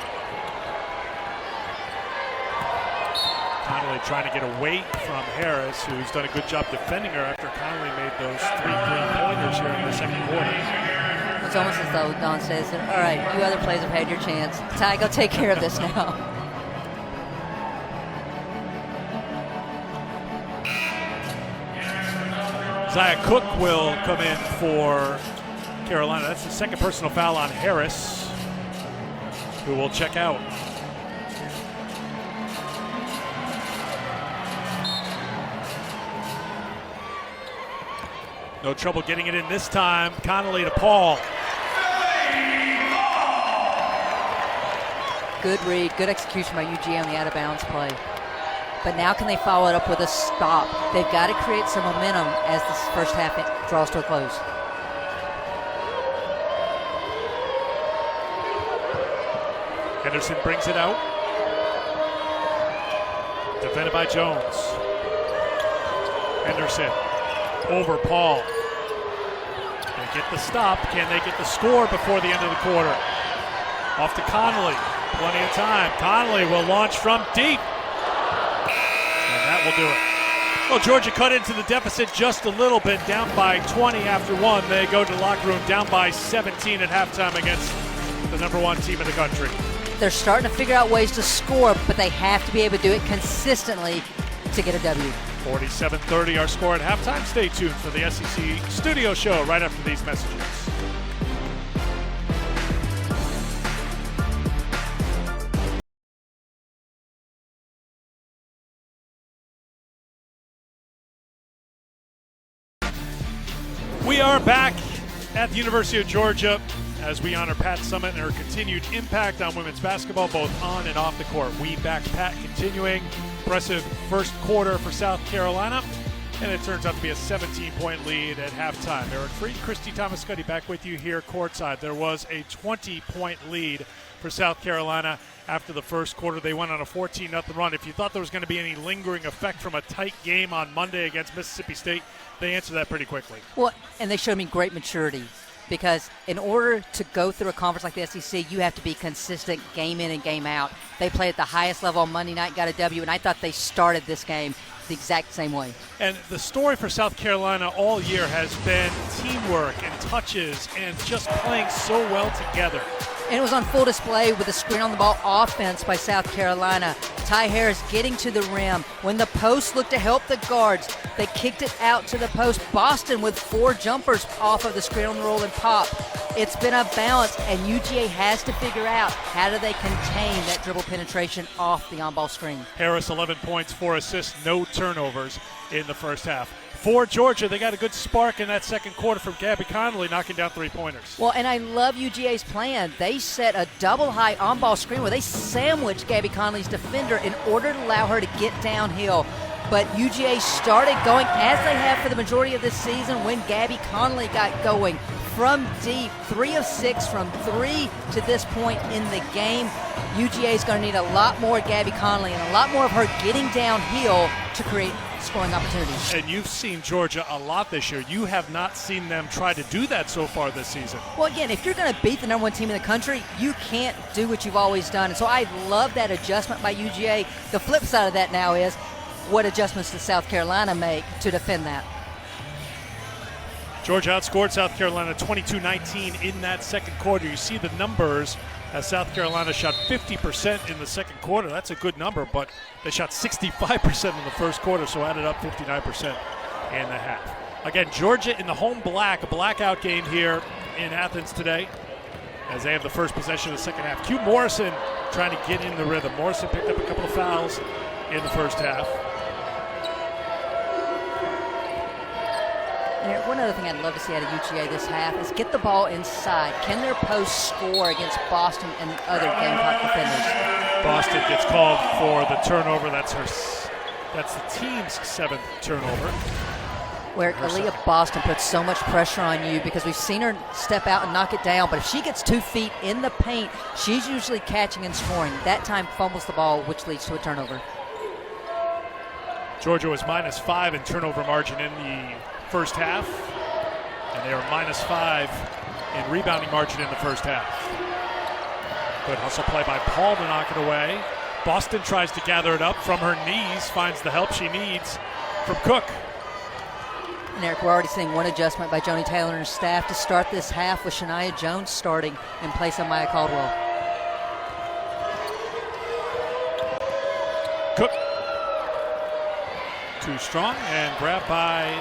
Connolly trying to get away from Harris, who's done a good job defending her after Connolly made those 3 3-pointers here in the second quarter. It's almost as though Dawn says, all right, you other players have had your chance. Ty, go take care of this now. Zia Cook will come in for Carolina. That's the second personal foul on Harris, who will check out. No trouble getting it in this time. Connolly to Paul. Good read, good execution by UGA on the out-of-bounds play. But now can they follow it up with a stop? They've got to create some momentum as this first half draws to a close. Henderson brings it out. Defended by Jones. Henderson over Paul. They get the stop. Can they get the score before the end of the quarter? Off to Connolly. Plenty of time. Connolly will launch from deep. And that will do it. Well, Georgia cut into the deficit just a little bit, down by 20 after one. They go to the locker room down by 17 at halftime against the number 1 team in the country. They're starting to figure out ways to score, but they have to be able to do it consistently to get a W. 47-30 our score at halftime. Stay tuned for the SEC Studio Show right after these messages. We are back at the University of Georgia as we honor Pat Summitt and her continued impact on women's basketball, both on and off the court. We back Pat, continuing impressive first quarter for South Carolina. and it turns out to be a 17-point lead at halftime. Eric Freed, Christy Thomas-Scuddy back with you here courtside. There was a 20-point lead for South Carolina after the first quarter. They went on a 14-0 run. If you thought there was going to be any lingering effect from a tight game on Monday against Mississippi State, they answered that pretty quickly. Well, and they showed me great maturity, because in order to go through a conference like the SEC, you have to be consistent game in and game out. They played at the highest level on Monday night, got a W, and I thought they started this game the exact same way. And the story for South Carolina all year has been teamwork and touches and just playing so well together. And it was on full display with the screen on the ball offense by South Carolina. Ty Harris getting to the rim. When the post looked to help the guards, they kicked it out to the post. Boston with 4 jumpers off of the screen on the roll and pop. It's been a balance, and UGA has to figure out how do they contain that dribble penetration off the on-ball screen. Harris, 11 points, 4 assists, no turnovers in the first half. For Georgia, they got a good spark in that second quarter from Gabby Connolly knocking down 3-pointers. Well, and I love UGA's plan. They set a double-high on-ball screen where they sandwiched Gabby Connolly's defender in order to allow her to get downhill. But UGA started going, as they have for the majority of this season, when Gabby Connolly got going. From deep, 3 of 6 from 3 to this point in the game. UGA is going to need a lot more Gabby Connolly and a lot more of her getting downhill to create scoring opportunities. And you've seen Georgia a lot this year. You have not seen them try to do that so far this season. Well, again, if you're going to beat the number 1 team in the country, you can't do what you've always done. And so I love that adjustment by UGA. The flip side of that now is, what adjustments does South Carolina make to defend that? Georgia outscored South Carolina 22-19 in that second quarter. You see the numbers as South Carolina shot 50% in the second quarter. That's a good number, but they shot 65% in the first quarter, so added up 59% in the half. Again, Georgia in the home black, a blackout game here in Athens today as they have the first possession of the second half. Q Morrison trying to get in the rhythm. Morrison picked up a couple of fouls in the first half. One other thing I'd love to see out of UGA this half is get the ball inside. Can their post score against Boston and the other Gamecock defenders? Boston gets called for the turnover. That's the team's 7th turnover. Where Aaliyah Boston puts so much pressure on you because we've seen her step out and knock it down, but if she gets 2 feet in the paint, she's usually catching and scoring. That time fumbles the ball, which leads to a turnover. Georgia was -5 in turnover margin in the first half, and they were -5 in rebounding margin in the first half. Good hustle play by Paul to knock it away. Boston tries to gather it up from her knees, finds the help she needs from Cook. And Eric, we're already seeing one adjustment by Joni Taylor and her staff to start this half with Shania Jones starting in place of Maya Caldwell. Cook. Too strong and grabbed by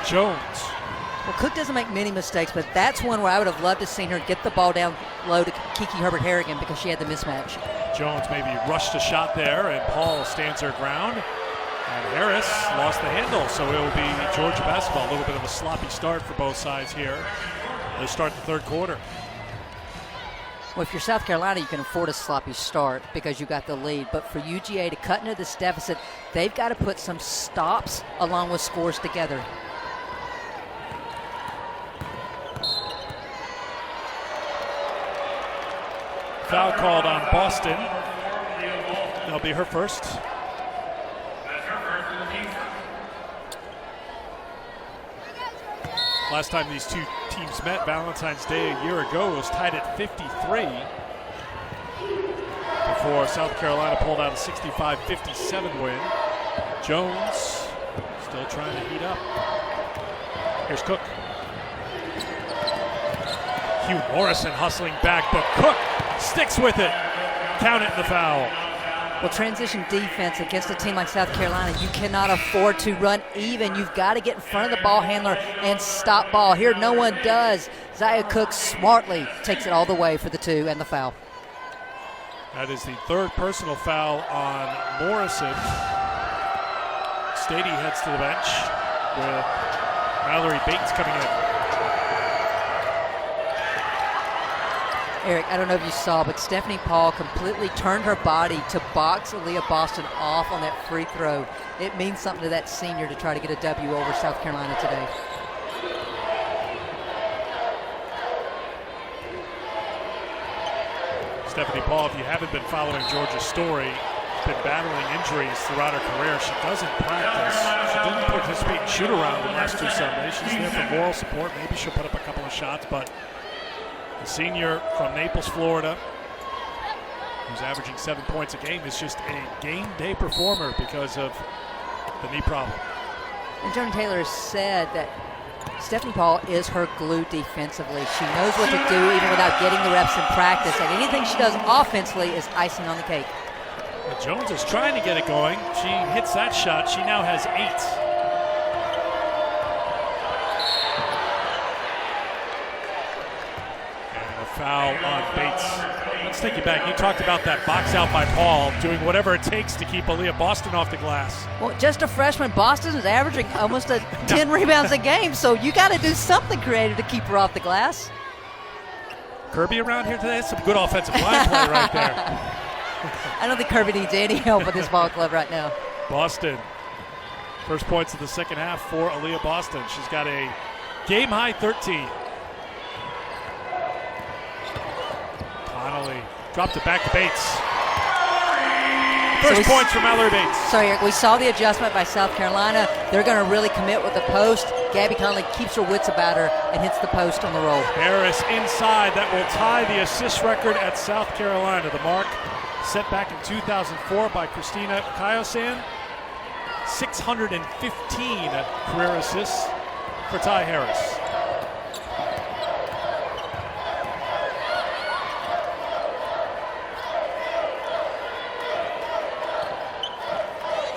Jones. Well, Cook doesn't make many mistakes, but that's one where I would have loved to seen her get the ball down low to Kiki Herbert-Harrigan because she had the mismatch. Jones maybe rushed a shot there, and Paul stands her ground. And Harris lost the handle, so it will be Georgia basketball. A little bit of a sloppy start for both sides here. They start the third quarter. Well, if you're South Carolina, you can afford a sloppy start because you got the lead. But for UGA to cut into this deficit, they've got to put some stops along with scores together. Foul called on Boston. That'll be her first. Last time these two teams met, Valentine's Day a year ago, was tied at 53 before South Carolina pulled out a 65-57 win. Jones still trying to heat up. Here's Cook. Hugh Morrison hustling back, but Cook sticks with it. Count it in the foul. Well, transition defense against a team like South Carolina, you cannot afford to run even. You've got to get in front of the ball handler and stop ball. Here, no one does. Zia Cook smartly takes it all the way for the 2 and the foul. That is the 3rd personal foul on Morrison. Stady heads to the bench with Mallory Bates coming in. Eric, I don't know if you saw, but Stephanie Paul completely turned her body to box Aaliyah Boston off on that free throw. It means something to that senior to try to get a W over South Carolina today. Stephanie Paul, if you haven't been following Georgia's story, been battling injuries throughout her career. She doesn't practice. She didn't participate in shoot-around the last 2 Sundays. She's there for moral support. Maybe she'll put up a couple of shots, but the senior from Naples, Florida, who's averaging 7 points a game, is just a game day performer because of the knee problem. And Joni Taylor has said that Stephanie Paul is her glue defensively. She knows what to do even without getting the reps in practice, and anything she does offensively is icing on the cake. Well, Jones is trying to get it going. She hits that shot. She now has 8. And a foul on Bates. Let's take you back. You talked about that box out by Paul, doing whatever it takes to keep Aaliyah Boston off the glass. Well, just a freshman. Boston is averaging almost 10 rebounds a game, so you got to do something creative to keep her off the glass. Kirby around here today? That's some good offensive line play right there. I don't think Kirby needs any help with this ball club right now. Boston. First points of the second half for Aaliyah Boston. She's got a game-high 13. Connolly dropped it back to Bates. First points from Mallory Bates. Sorry, Eric, we saw the adjustment by South Carolina. They're going to really commit with the post. Gabby Connolly keeps her wits about her and hits the post on the roll. Harris inside. That will tie the assist record at South Carolina. The mark set back in 2004 by Christina Kayosan. 615 career assists for Ty Harris.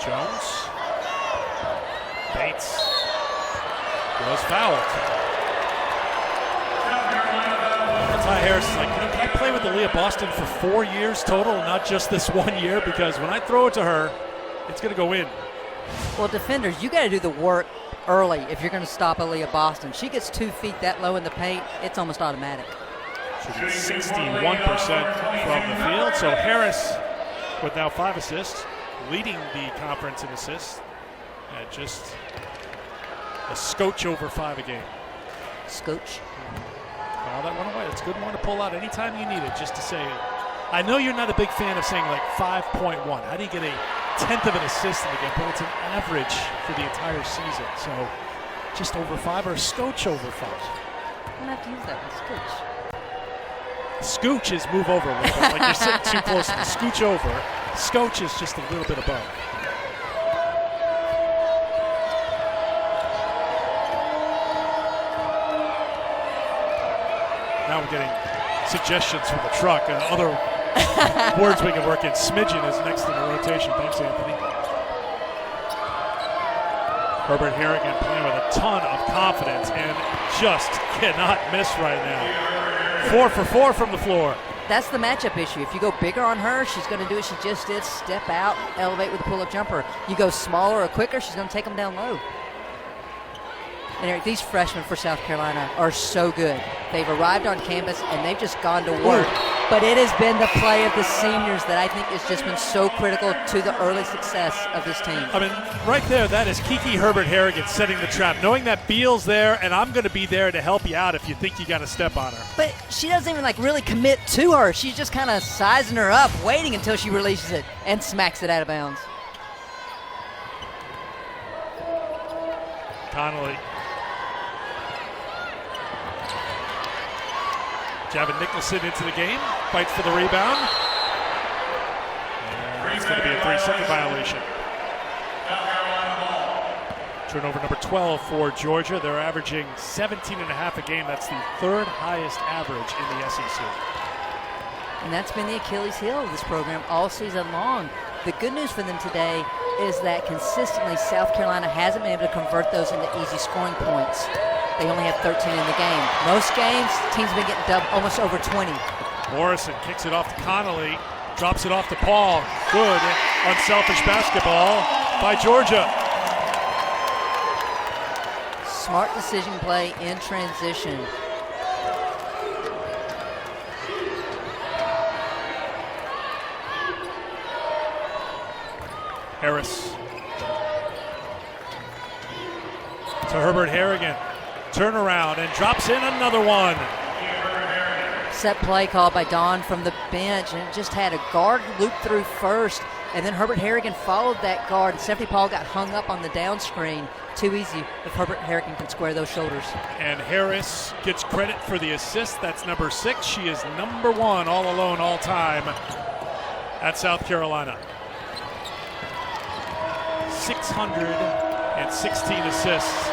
Jones. Bates was fouled. Ty Harris is like, can I play with Aaliyah Boston for 4 years total, not just this 1 year? Because when I throw it to her, it's going to go in. Well, defenders, you got to do the work early if you're going to stop Aaliyah Boston. She gets 2 feet that low in the paint, it's almost automatic. Shooting 61% from the field. So Harris with now 5 assists, leading the conference in assists at just a scotch over 5 a game. Scotch. Well, that one away. It's a good one to pull out anytime you need it, just to say it. I know you're not a big fan of saying like 5.1. How do you get a 10th of an assist in the game? But it's an average for the entire season. So just over 5 or a scotch over 5. I'm going to have to use that one, scotch. Scooch is move over a little bit. Like you're sitting too close to the scooch over. Scotch is just a little bit above. Now we're getting suggestions from the truck. Other words we can work in. Smidgen is next in the rotation. Thanks, Anthony. Herbert-Harrigan playing with a ton of confidence and just cannot miss right now. 4 for 4 from the floor. That's the matchup issue. If you go bigger on her, she's going to do what she just did, step out, elevate with a pull-up jumper. You go smaller or quicker, she's going to take them down low. And Eric, these freshmen for South Carolina are so good. They've arrived on campus and they've just gone to work. But it has been the play of the seniors that I think has just been so critical to the early success of this team. I mean, right there, that is Kiki Herbert-Harrigan setting the trap, knowing that Beal's there and I'm going to be there to help you out if you think you got to step on her. But she doesn't even like really commit to her. She's just kind of sizing her up, waiting until she releases it and smacks it out of bounds. Connolly. Javin Nicholson into the game, fights for the rebound. And it's going to be a 3-second violation. Turnover number 12 for Georgia. They're averaging 17.5 a game. That's the 3rd highest average in the SEC. And that's been the Achilles heel of this program all season long. The good news for them today is that consistently South Carolina hasn't been able to convert those into easy scoring points. They only have 13 in the game. Most games, teams have been getting dubbed almost over 20. Morrison kicks it off to Connolly, drops it off to Paul. Good, unselfish basketball by Georgia. Smart decision play in transition. Harris to Herbert-Harrigan. Turnaround and drops in another one. Set play called by Dawn from the bench, and it just had a guard loop through first, and then Herbert-Harrigan followed that guard, and Stephanie Paul got hung up on the down screen. Too easy if Herbert-Harrigan can square those shoulders. And Harris gets credit for the assist. That's number 6. She is number 1 all alone all time at South Carolina. 616 assists.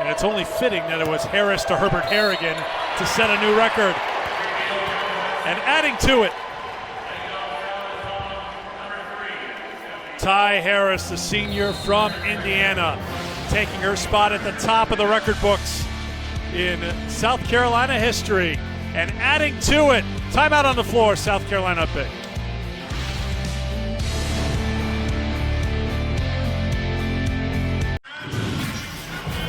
And it's only fitting that it was Harris to Herbert-Harrigan to set a new record. And adding to it, Ty Harris, the senior from Indiana, taking her spot at the top of the record books in South Carolina history. And adding to it, timeout on the floor, South Carolina up big.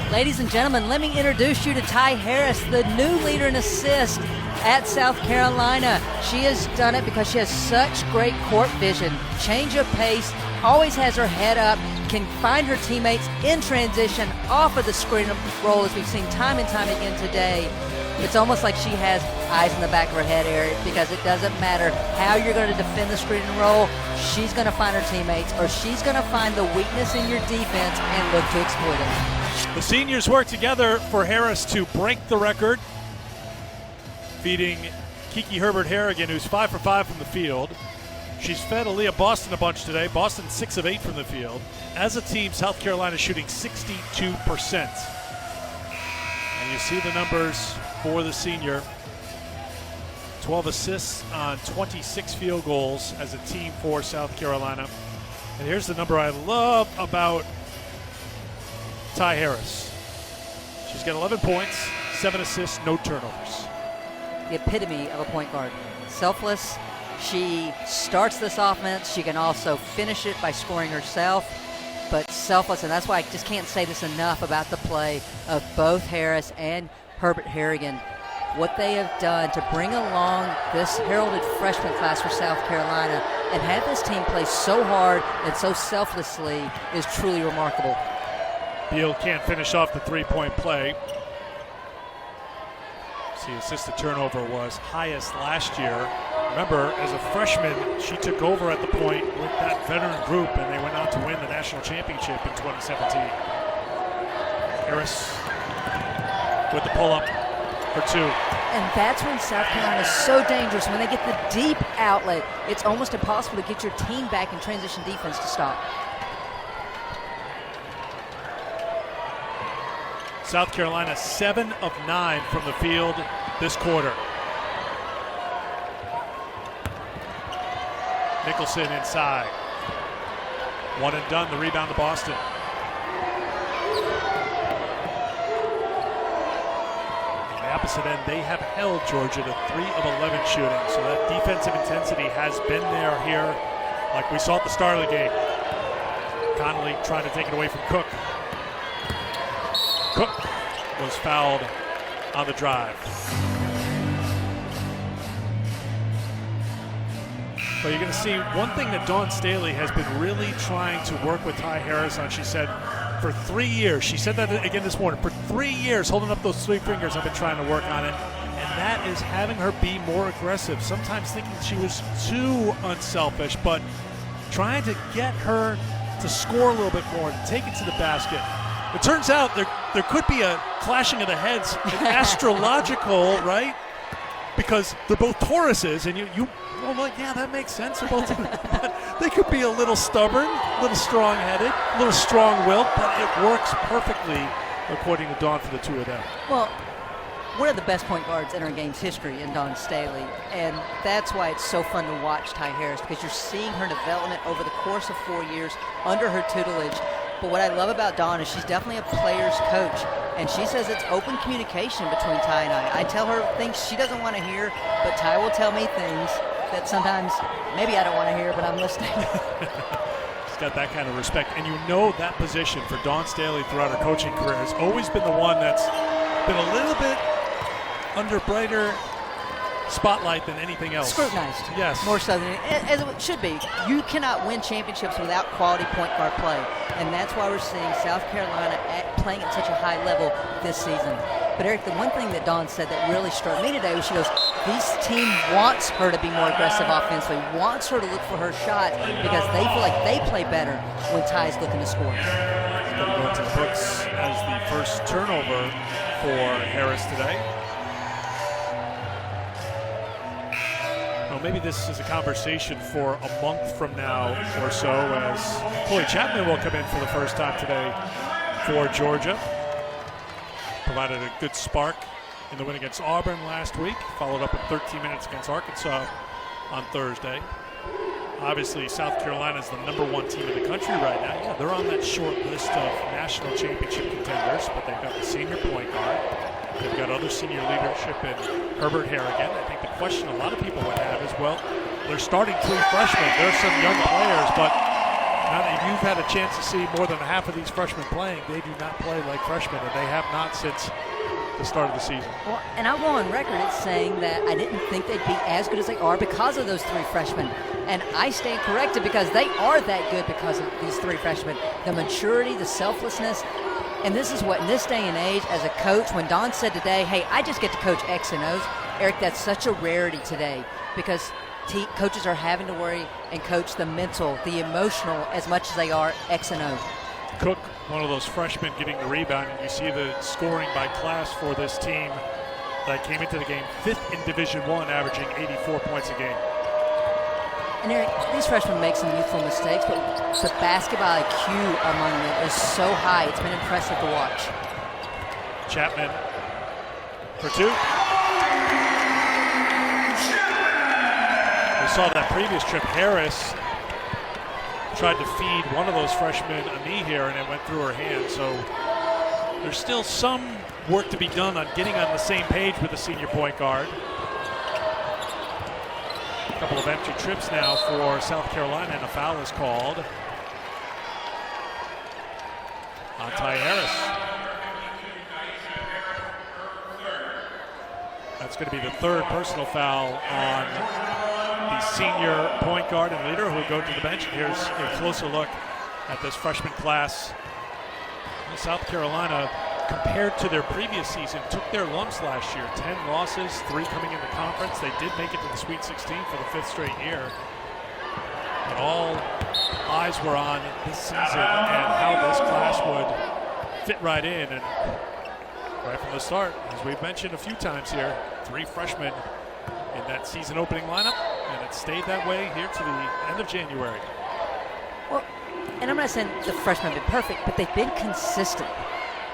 Ladies and gentlemen, let me introduce you to Ty Harris, the new leader in assists at South Carolina. She has done it because she has such great court vision, change of pace, always has her head up, can find her teammates in transition off of the screen and roll, as we've seen time and time again today. It's almost like she has eyes in the back of her head, Eric, because it doesn't matter how you're going to defend the screen and roll. She's going to find her teammates, or she's going to find the weakness in your defense and look to exploit it. The seniors work together for Harris to break the record, feeding Kiki Herbert-Harrigan, who's 5 for 5 from the field. She's fed Aaliyah Boston a bunch today. Boston 6 of 8 from the field. As a team, South Carolina shooting 62%. And you see the numbers for the senior. 12 assists on 26 field goals as a team for South Carolina. And here's the number I love about Ty Harris. She's got 11 points, 7 assists, no turnovers. The epitome of a point guard. Selfless. She starts this offense. She can also finish it by scoring herself, but selfless, and that's why I just can't say this enough about the play of both Harris and Herbert-Harrigan. What they have done to bring along this heralded freshman class for South Carolina and have this team play so hard and so selflessly is truly remarkable. Beal can't finish off the three-point play. The assist to turnover was highest last year. Remember, as a freshman, she took over at the point with that veteran group, and they went on to win the national championship in 2017. Harris with the pull-up for 2. And that's when South Carolina is so dangerous. When they get the deep outlet, it's almost impossible to get your team back in transition defense to stop. South Carolina 7 of 9 from the field this quarter. Nicholson inside. One and done, the rebound to Boston. On the opposite end, they have held Georgia to 3 of 11 shooting. So that defensive intensity has been there here, like we saw at the start of the game. Connolly trying to take it away from Cook. Cook was fouled on the drive. But you're going to see one thing that Dawn Staley has been really trying to work with Ty Harris on. She said for 3 years, she said that again this morning, for 3 years, holding up those 3 fingers, I've been trying to work on it. And that is having her be more aggressive. Sometimes thinking she was too unselfish, but trying to get her to score a little bit more, to take it to the basket. It turns out there could be a clashing of the heads, an astrological, right? Because they're both Tauruses, and well, like, yeah, that makes sense. But they could be a little stubborn, a little strong-headed, a little strong-willed, but it works perfectly, according to Dawn, for the two of them. Well, one of the best point guards in our game's history in Dawn Staley, and that's why it's so fun to watch Ty Harris, because you're seeing her development over the course of 4 years under her tutelage. But what I love about Dawn is she's definitely a player's coach, and she says it's open communication between Ty and I. I tell her things she doesn't want to hear, but Ty will tell me things that sometimes maybe I don't want to hear, but I'm listening. She's got that kind of respect. And you know that position for Dawn Staley throughout her coaching career has always been the one that's been a little bit under brighter spotlight than anything else. Scrutinized. Yes. More so than as it should be. You cannot win championships without quality point guard play. And that's why we're seeing South Carolina playing at such a high level this season. But Eric, the one thing that Dawn said that really struck me today was she goes, this team wants her to be more aggressive offensively, wants her to look for her shot because they feel like they play better when Ty's looking to score. It's going to go into the books as the first turnover for Harris today. Well, maybe this is a conversation for a month from now or so as Chloe Chapman will come in for the first time today for Georgia. Provided a good spark in the win against Auburn last week, followed up with 13 minutes against Arkansas on Thursday. Obviously, South Carolina is the #1 team in the country right now. Yeah, they're on that short list of national championship contenders, but they've got the senior point guard. They've got other senior leadership in Herbert-Harrigan. I think the question a lot of people would have is, well, they're starting 3 freshmen. There's some young players, but now that you've had a chance to see more than half of these freshmen playing, they do not play like freshmen, and they have not since the start of the season. Well, and I'll go on record as saying that I didn't think they'd be as good as they are because of those 3 freshmen. And I stand corrected because they are that good because of these 3 freshmen. The maturity, the selflessness, and this is what, in this day and age, as a coach, when Dawn said today, hey, I just get to coach X and O's, Eric, that's such a rarity today because coaches are having to worry and coach the mental, the emotional, as much as they are X and O. Cook, one of those freshmen, getting the rebound, and you see the scoring by class for this team that came into the game 5th in Division I, averaging 84 points a game. And Eric, these freshmen make some youthful mistakes, but the basketball IQ among them is so high. It's been impressive to watch. Chapman for 2. We saw that previous trip. Harris tried to feed one of those freshmen a knee here, and it went through her hand. So there's still some work to be done on getting on the same page with the senior point guard. A couple of empty trips now for South Carolina, and a foul is called on Ty Harris. That's going to be the 3rd personal foul on the senior point guard and leader who will go to the bench. Here's a closer look at this freshman class. South Carolina, compared to their previous season, took their lumps last year. 10 losses, 3 coming in the conference. They did make it to the Sweet 16 for the 5th straight year. But all eyes were on this season and how this class would fit right in. And right from the start, as we've mentioned a few times here, 3 freshmen in that season opening lineup, and it stayed that way here to the end of January. Well, and I'm not saying the freshmen have been perfect, but they've been consistent.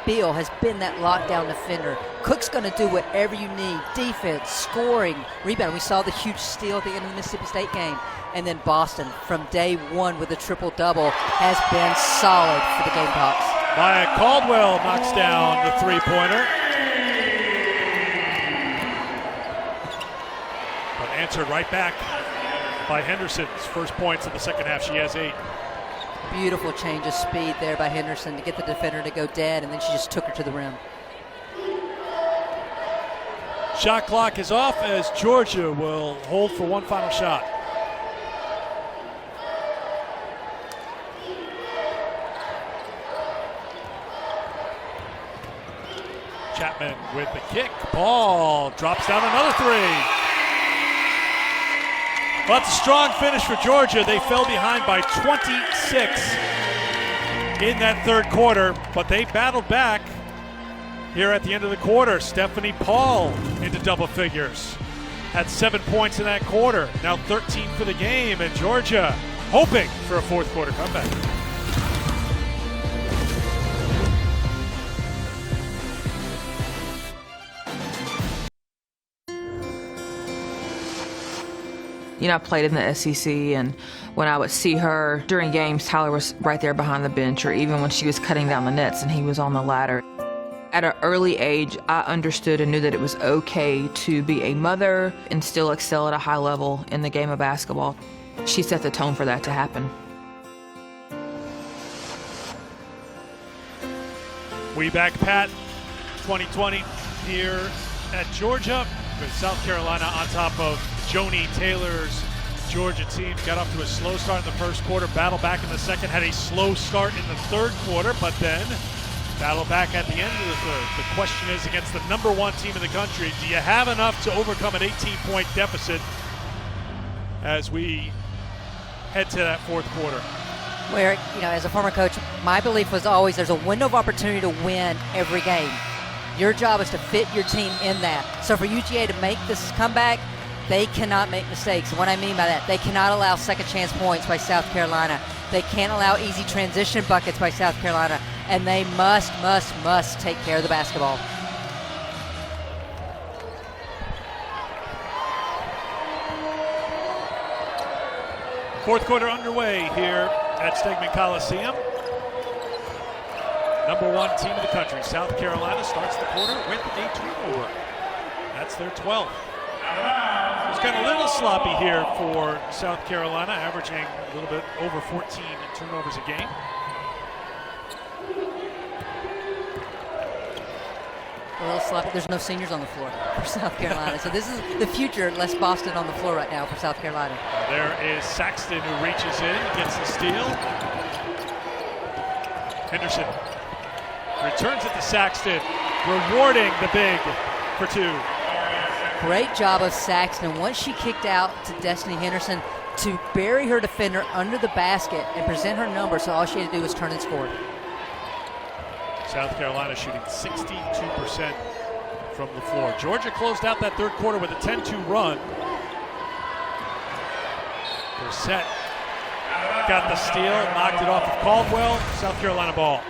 Beal has been that lockdown defender. Cook's going to do whatever you need. Defense, scoring, rebound. We saw the huge steal at the end of the Mississippi State game. And then Boston, from day 1 with a triple-double, has been solid for the Gamecocks. Maya Caldwell knocks down the 3-pointer. But answered right back by Henderson's first points in the second half. She has 8. Beautiful change of speed there by Henderson to get the defender to go dead, and then she just took her to the rim. Shot clock is off as Georgia will hold for one final shot. Chapman with the kick. Ball drops down another 3. Well, that's a strong finish for Georgia. They fell behind by 26 in that 3rd quarter, but they battled back here at the end of the quarter. Stephanie Paul into double figures. Had 7 points in that quarter. Now 13 for the game, and Georgia hoping for a 4th quarter comeback. You know, I played in the SEC, and when I would see her during games, Tyler was right there behind the bench, or even when she was cutting down the nets and he was on the ladder. At an early age, I understood and knew that it was okay to be a mother and still excel at a high level in the game of basketball. She set the tone for that to happen. We back Pat 2020 here at Georgia. But South Carolina on top of Joni Taylor's Georgia team got off to a slow start in the first quarter, battled back in the second, had a slow start in the third quarter, but then battled back at the end of the third. The question is, against the number 1 team in the country, do you have enough to overcome an 18-point deficit as we head to that fourth quarter? Well, Eric, as a former coach, my belief was always there's a window of opportunity to win every game. Your job is to fit your team in that. So for UGA to make this comeback, they cannot make mistakes. And what I mean by that, they cannot allow second chance points by South Carolina. They can't allow easy transition buckets by South Carolina. And they must take care of the basketball. Fourth quarter underway here at Stegman Coliseum. Number 1 team in the country, South Carolina, starts the quarter with a turnover. That's their 12th. It's got a little sloppy here for South Carolina, averaging a little bit over 14 turnovers a game. A little sloppy. There's no seniors on the floor for South Carolina. So this is the future, less Boston on the floor right now for South Carolina. There is Saxton who reaches in, gets the steal. Henderson returns it to Saxton, rewarding the big for 2. Great job of Saxton. Once she kicked out to Destiny Henderson to bury her defender under the basket and present her number, so all she had to do was turn and score. South Carolina shooting 62% from the floor. Georgia closed out that third quarter with a 10-2 run. Grissett got the steal, knocked it off of Caldwell. South Carolina ball.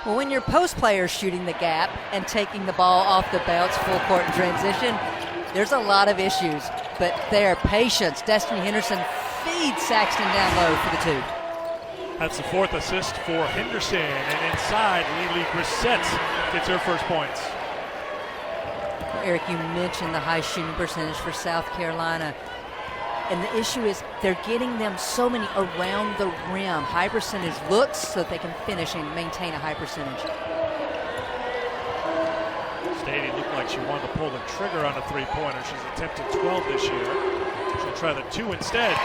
Well, when your post player is shooting the gap and taking the ball off the bounce full court in transition, there's a lot of issues. But their patience. Destiny Henderson feeds Saxton down low for the 2. That's the 4th assist for Henderson, and inside, LeLe Grissett gets her first points. Eric, you mentioned the high shooting percentage for South Carolina, and the issue is they're getting them so many around the rim. High percentage looks so that they can finish and maintain a high percentage. Stady looked like she wanted to pull the trigger on a three-pointer. She's attempted 12 this year. She'll try the 2 instead.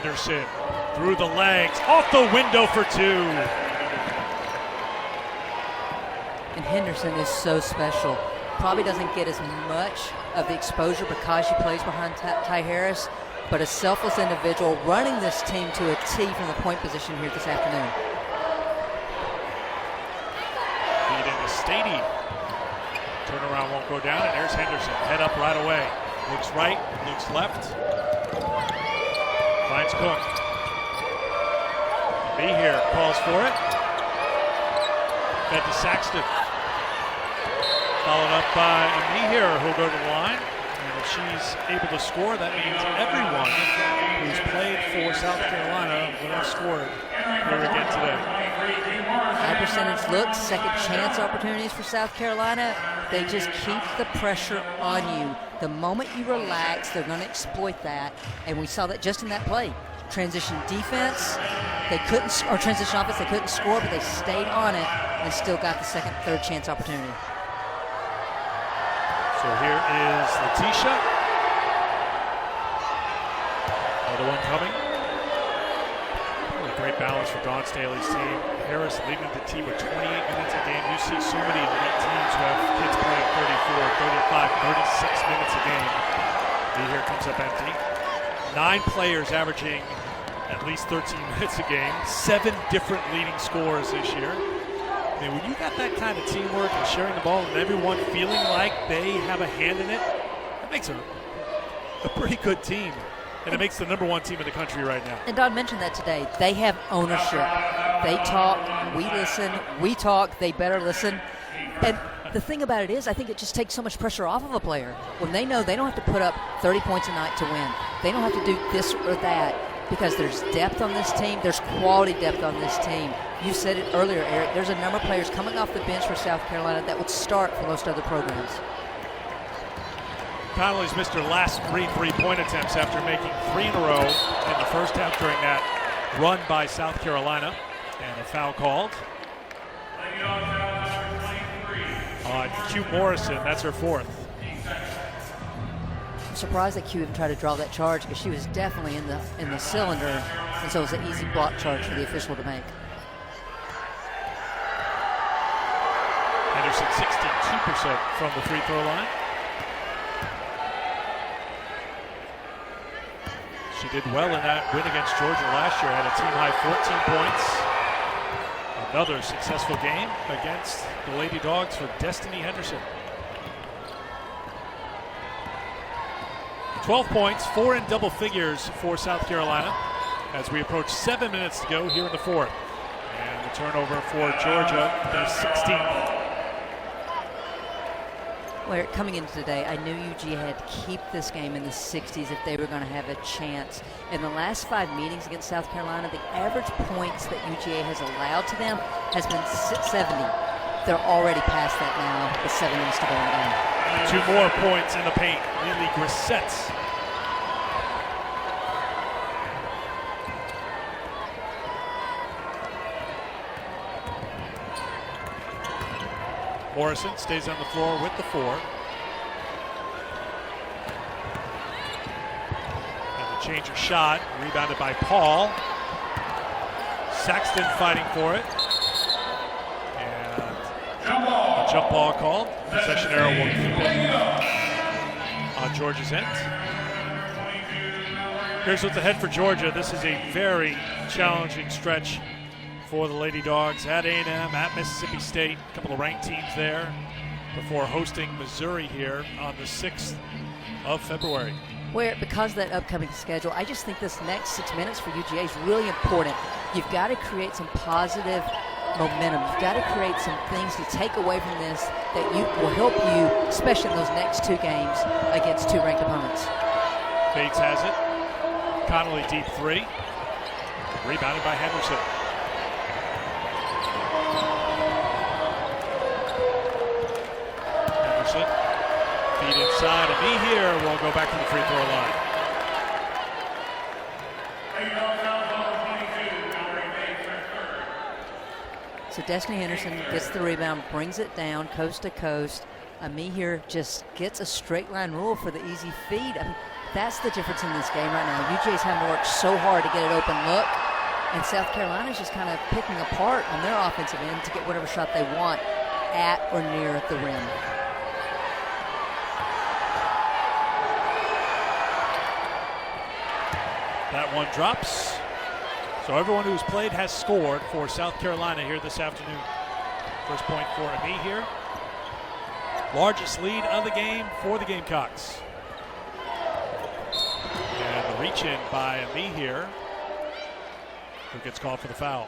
Henderson through the legs, off the window for 2. And Henderson is so special. Probably doesn't get as much of the exposure because she plays behind Ty Harris, but a selfless individual running this team to a T from the point position here this afternoon. Feed into Stady. Turnaround won't go down, and there's Henderson. Head up right away. Looks right, looks left. Finds Cook. Be here, calls for it. Fed to Saxton. Followed up by Amihir, who'll go to the line. And if she's able to score, that means everyone who's played for South Carolina will have scored here again today. High percentage looks, second chance opportunities for South Carolina. They just keep the pressure on you. The moment you relax, they're going to exploit that. And we saw that just in that play. Transition defense, they couldn't, or transition offense, they couldn't score, but they stayed on it and still got the second, third chance opportunity. So here is Letitia. Another one coming. Really great balance for Dawn Staley's team. Harris leading the team with 28 minutes a game. You see so many elite teams who have kids playing 34, 35, 36 minutes a game. Here comes up empty. 9 players averaging at least 13 minutes a game. 7 different leading scorers this year. I mean, when you got that kind of teamwork and sharing the ball and everyone feeling like they have a hand in it, that makes a pretty good team. And it makes the number 1 team in the country right now. And Don mentioned that today. They have ownership. They talk, we listen, we talk, they better listen. And the thing about it is, I think it just takes so much pressure off of a player. When they know they don't have to put up 30 points a night to win. They don't have to do this or that because there's depth on this team. There's quality depth on this team. You said it earlier, Eric. There's a number of players coming off the bench for South Carolina that would start for most other programs. Connolly's missed her last 3 three-point attempts after making 3 in a row in the first half during that run by South Carolina. And a foul called. Q Morrison, that's her fourth. I'm surprised that Q even tried to draw that charge because she was definitely in the cylinder, and so it was an easy block charge for the official to make. Henderson 62% from the free throw line. She did well in that win against Georgia last year, had a team high 14 points. Another successful game against the Lady Dogs for Destiny Henderson. 12 points, 4 in double figures for South Carolina as we approach 7 minutes to go here in the fourth. And the turnover for Georgia, their 16th. Well, coming into today, I knew UGA had to keep this game in the 60s if they were going to have a chance. In the last 5 meetings against South Carolina, the average points that UGA has allowed to them has been 70. They're already past that now with 7 minutes to go in the game. 2 more points in the paint. LeLe Grissett. Morrison stays on the floor with the 4. And the change of shot, rebounded by Paul. Saxton fighting for it. And a jump ball called. Possession arrow will keep it on Georgia's end. Here's what's ahead for Georgia. This is a very challenging stretch for the Lady Dogs at A&M, at Mississippi State, a couple of ranked teams there before hosting Missouri here on the 6th of February. Where, because of that upcoming schedule, I just think this next 6 minutes for UGA is really important. You've got to create some positive momentum. You've got to create some things to take away from this that will help you, especially in those next 2 games against 2 ranked opponents. Bates has it. Connolly deep 3. Rebounded by Henderson. Feed inside, and me here will go back to the free throw line. So Destiny Henderson gets the rebound, brings it down coast to coast. Me here just gets a straight line rule for the easy feed. I mean, that's the difference in this game right now. UGA's having to work so hard to get an open look, and South Carolina's just kind of picking apart on their offensive end to get whatever shot they want at or near the rim. That one drops. So everyone who's played has scored for South Carolina here this afternoon. First point for Ami here. Largest lead of the game for the Gamecocks. And the reach in by Ami here, who gets called for the foul.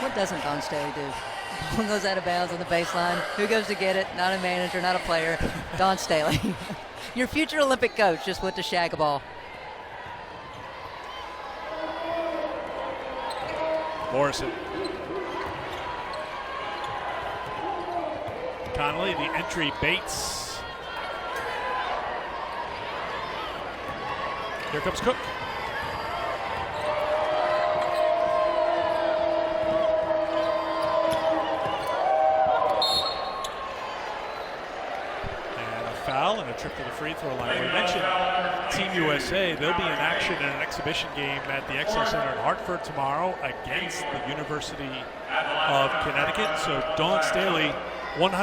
What doesn't Dawn Staley do? One goes out of bounds on the baseline. Who goes to get it? Not a manager, not a player. Dawn Staley. Your future Olympic coach just went to shag a ball. Morrison. Connolly, the entry, Bates. Here comes Cook. And a trip to the free throw line. We mentioned Team USA. They'll be in action in an exhibition game at the XL Center in Hartford tomorrow against the University of Connecticut. So Dawn Staley 100%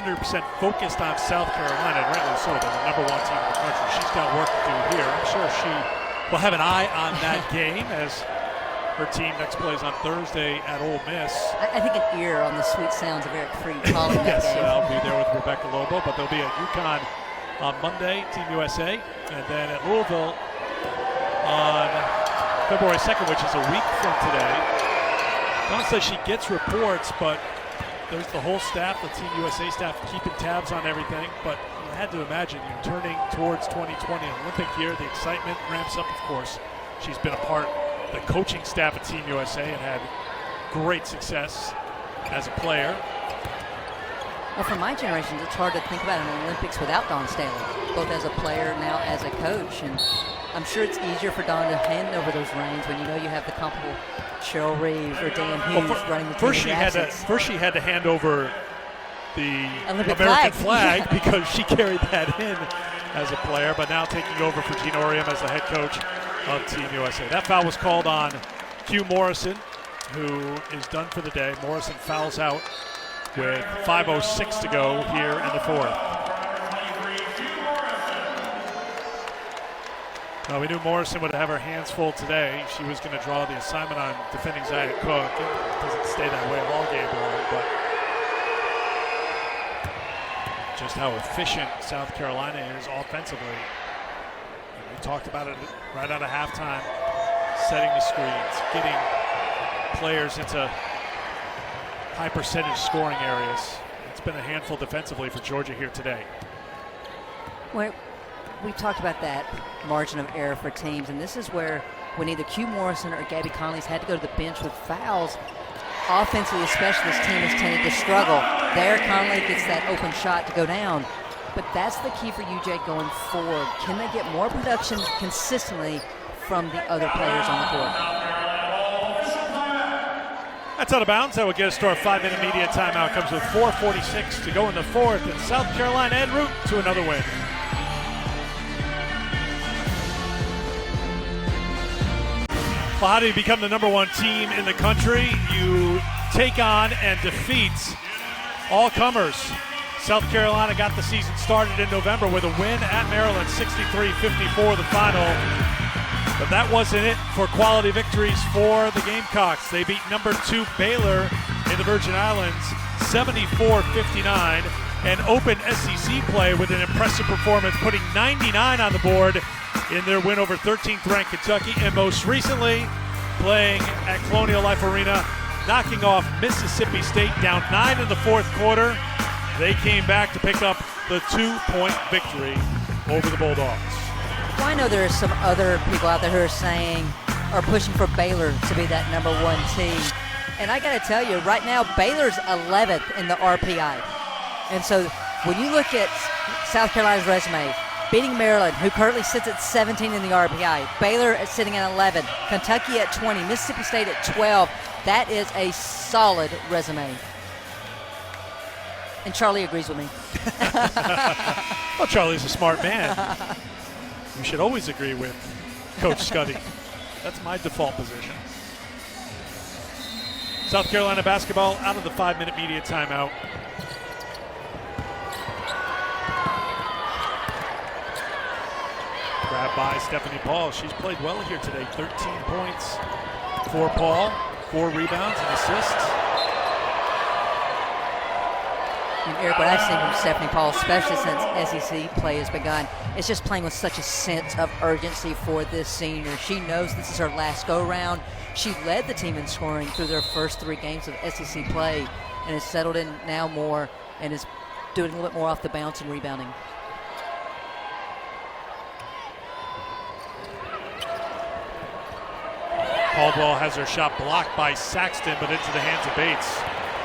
focused on South Carolina, and rightly so. They're the #1 team in the country. She's got work to do here. I'm sure she will have an eye on that game as her team next plays on Thursday at Ole Miss. I think an ear on the sweet sounds of Eric Freed calling that yes, game. I'll be there with Rebecca Lobo, but they'll be at UConn on Monday, Team USA, and then at Louisville on February 2nd, which is a week from today. Dawn says she gets reports, but there's the whole staff, the Team USA staff, keeping tabs on everything. But you had to imagine, you're turning towards 2020, an Olympic year, the excitement ramps up, of course. She's been a part of the coaching staff at Team USA and had great success as a player. Well, for my generation, it's hard to think about an Olympics without Dawn Staley, both as a player now as a coach. And I'm sure it's easier for Dawn to hand over those reins when you know you have the comparable Cheryl Reeves or Dan Hughes running the team. First she had to hand over the Olympic American flag because she carried that in as a player, but now taking over for Gina Orium as the head coach of Team USA. That foul was called on Hugh Morrison, who is done for the day. Morrison fouls out with 5:06 to go here in the fourth. Well, we knew Morrison would have her hands full today. She was going to draw the assignment on defending Zia Cook. It doesn't stay that way all game long, but just how efficient South Carolina is offensively. And we talked about it right out of halftime, setting the screens, getting players into high percentage scoring areas. It's been a handful defensively for Georgia here today. Well, we talked about that margin of error for teams, and this is where when either Q Morrison or Gabby Conley's had to go to the bench with fouls, offensively especially, this team has tended to struggle. There, Conley gets that open shot to go down. But that's the key for UJ going forward. Can they get more production consistently from the other players on the court? That's out of bounds. That will get us to our 5-minute media timeout. Comes with 4:46 to go in the fourth, and South Carolina en route to another win. Well, how do you become the #1 team in the country? You take on and defeat all comers. South Carolina got the season started in November with a win at Maryland, 63-54 the final. But that wasn't it for quality victories for the Gamecocks. They beat #2 Baylor in the Virgin Islands, 74-59, and opened SEC play with an impressive performance, putting 99 on the board in their win over 13th ranked Kentucky, and most recently playing at Colonial Life Arena, knocking off Mississippi State down 9 in the fourth quarter. They came back to pick up the 2-point victory over the Bulldogs. Well, I know there are some other people out there who are pushing for Baylor to be that #1 team. And I got to tell you, right now, Baylor's 11th in the RPI. And so when you look at South Carolina's resume, beating Maryland, who currently sits at 17 in the RPI, Baylor is sitting at 11, Kentucky at 20, Mississippi State at 12. That is a solid resume. And Charlie agrees with me. Well, Charlie's a smart man. You should always agree with Coach Scuddy. That's my default position. South Carolina basketball out of the 5-minute media timeout. Grabbed by Stephanie Paul. She's played well here today. 13 points for Paul, 4 rebounds and assists. And Eric, what I've seen from Stephanie Paul, especially since SEC play has begun, is just playing with such a sense of urgency for this senior. She knows this is her last go-round. She led the team in scoring through their first 3 games of SEC play and has settled in now more and is doing a little bit more off the bounce and rebounding. Caldwell has her shot blocked by Saxton, but into the hands of Bates.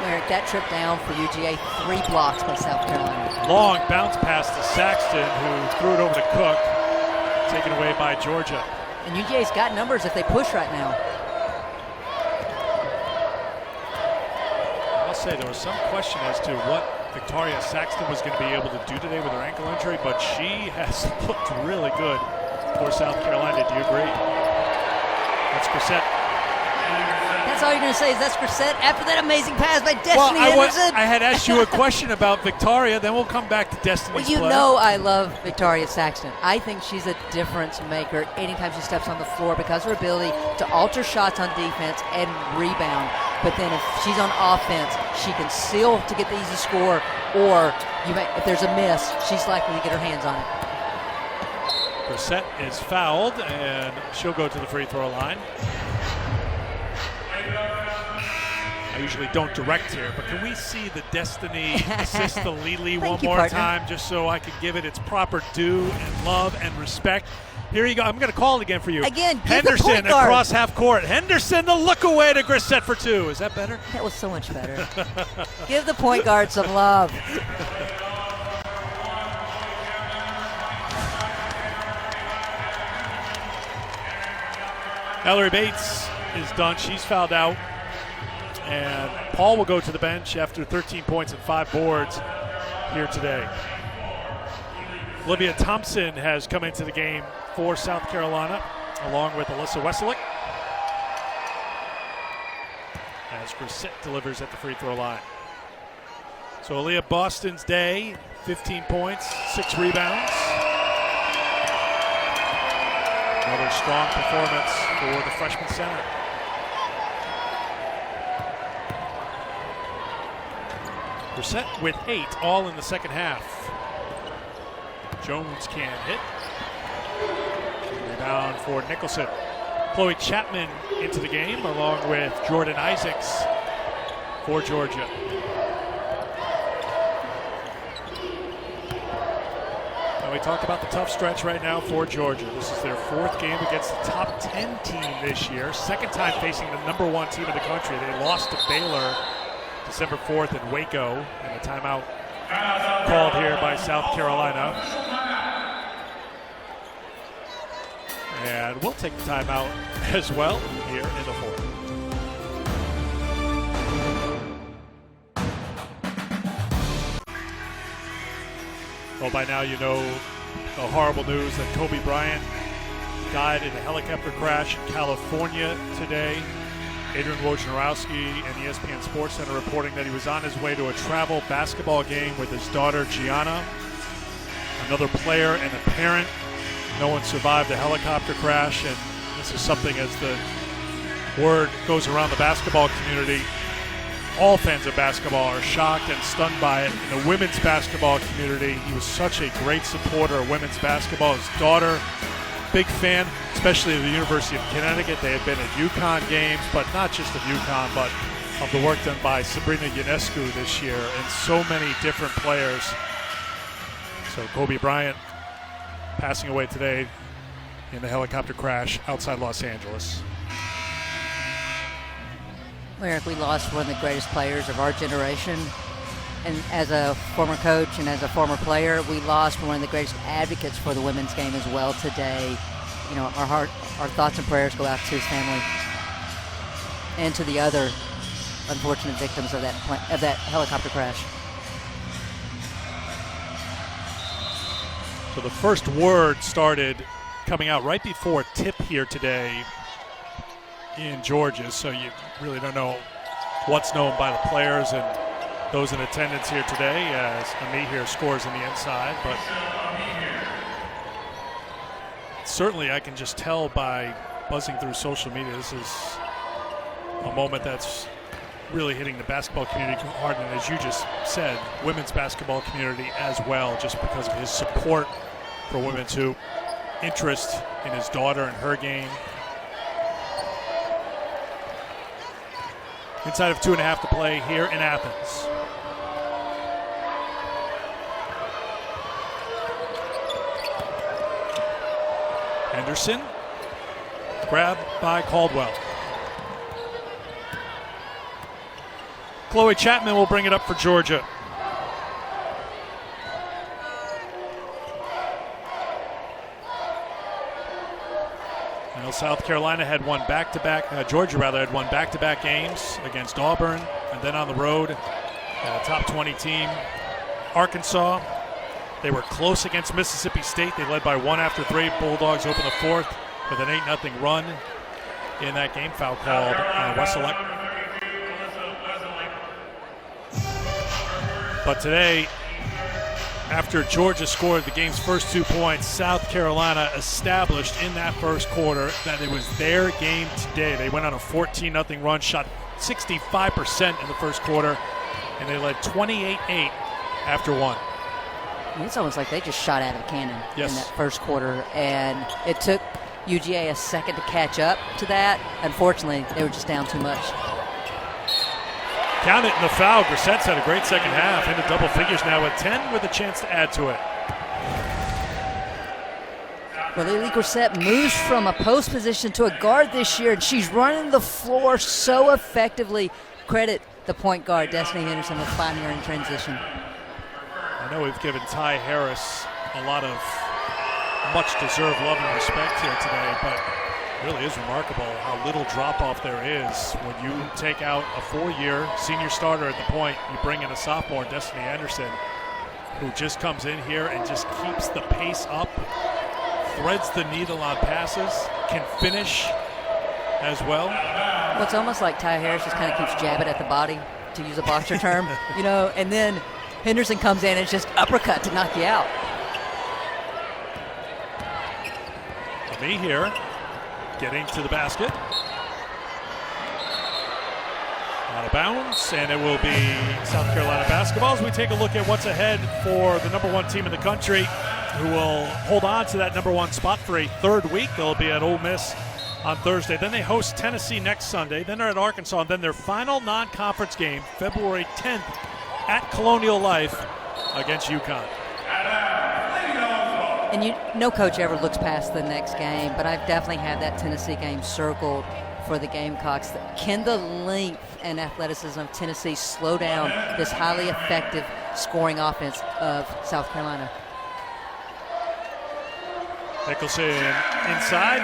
Eric, that trip down for UGA, 3 blocks by South Carolina. Long bounce pass to Saxton, who threw it over to Cook, taken away by Georgia. And UGA's got numbers if they push right now. I'll say there was some question as to what Victoria Saxton was going to be able to do today with her ankle injury, but she has looked really good for South Carolina. Do you agree? That's Grissett. That's all you're going to say is that's Grissett after that amazing pass by Destiny Henderson? I had asked you a question about Victoria, then we'll come back to Destiny's Well, you play. know I love Victoria Saxton. I think she's a difference maker anytime she steps on the floor because of her ability to alter shots on defense and rebound. But then if she's on offense, she can seal to get the easy score, or if there's a miss, she's likely to get her hands on it. Grissett is fouled, and she'll go to the free throw line. I usually don't direct here, but can we see the Destiny assist to LeLe one more time just so I can give it its proper due and love and respect? Here you go. I'm going to call it again for you. Again, give the Henderson point guard. across half court. Henderson, the look away to Grissett for 2. Is that better? That was so much better. Give the point guard some love. Ellery Bates is done. She's fouled out. And Paul will go to the bench after 13 points and 5 boards here today. Olivia Thompson has come into the game for South Carolina, along with Alyssa Weselick, as Grissett delivers at the free throw line. So Aaliyah Boston's day, 15 points, 6 rebounds. Another strong performance for the freshman center. Grissett with 8, all in the second half. Jones can't hit. Rebound for Nicholson. Chloe Chapman into the game, along with Jordan Isaacs for Georgia. Now we talked about the tough stretch right now for Georgia. This is their 4th game against the top 10 team this year. 2nd time facing the number 1 team in the country. They lost to Baylor December 4th in Waco, and a timeout called here by South Carolina. And we'll take the timeout as well here in the 4th. Well, by now you know the horrible news that Kobe Bryant died in a helicopter crash in California today. Adrian Wojnarowski and ESPN Sports Center reporting that he was on his way to a travel basketball game with his daughter Gianna, another player and a parent. No one survived the helicopter crash, and this is something, as the word goes around the basketball community, all fans of basketball are shocked and stunned by it. In the women's basketball community, he was such a great supporter of women's basketball. His daughter, big fan, especially of the University of Connecticut. They had been at UConn games, but not just of UConn, but of the work done by Sabrina Ionescu this year, and so many different players. So Kobe Bryant passing away today in the helicopter crash outside Los Angeles. Eric, we lost one of the greatest players of our generation. And as a former coach and as a former player, we lost one of the greatest advocates for the women's game as well today. You know, our thoughts and prayers go out to his family and to the other unfortunate victims of that helicopter crash. So the first word started coming out right before tip here today in Georgia, so you really don't know what's known by the players and those in attendance here today, as Amit here scores on the inside. But certainly I can just tell by buzzing through social media, this is a moment that's really hitting the basketball community hard, and as you just said, women's basketball community as well, just because of his support for women's hoop, interest in his daughter and her game. Inside of 2.5 to play here in Athens. Henderson, grabbed by Caldwell. Chloe Chapman will bring it up for Georgia. Well, South Carolina had won back-to-back, Georgia rather, had won back-to-back games against Auburn and then on the road at a top 20 team. Arkansas, they were close against Mississippi State. They led by 1 after 3. Bulldogs open the 4th with an 8-0 run in that game. Foul called Weselick. But today, after Georgia scored the game's first 2 points, South Carolina established in that first quarter that it was their game today. They went on a 14-0 run, shot 65% in the first quarter, and they led 28-8 after 1. It's almost like they just shot out of a cannon in that first quarter, and it took UGA a second to catch up to that. Unfortunately, they were just down too much. Count it in the foul. Grissett's had a great second half, into double figures now with 10, with a chance to add to it. Well, LeLe Grissett moves from a post position to a guard this year, and she's running the floor so effectively. Credit the point guard, Destiny Henderson, with finding her in transition. I know we've given Ty Harris a lot of much-deserved love and respect here today, but it really is remarkable how little drop-off there is when you take out a 4-year senior starter at the point. You bring in a sophomore, Destiny Anderson, who just comes in here and just keeps the pace up, threads the needle on passes, can finish as well. Well, it's almost like Ty Harris just kind of keeps jabbing at the body, to use a boxer term, and then Henderson comes in and it's just uppercut to knock you out. LeLe here, getting to the basket. Out of bounds, and it will be South Carolina basketball as we take a look at what's ahead for the number 1 team in the country, who will hold on to that number 1 spot for a 3rd week. They'll be at Ole Miss on Thursday. Then they host Tennessee next Sunday. Then they're at Arkansas. And then their final non-conference game, February 10th at Colonial Life against UConn. And no coach ever looks past the next game, but I've definitely had that Tennessee game circled for the Gamecocks. Can the length and athleticism of Tennessee slow down this highly effective scoring offense of South Carolina? Nicholson inside.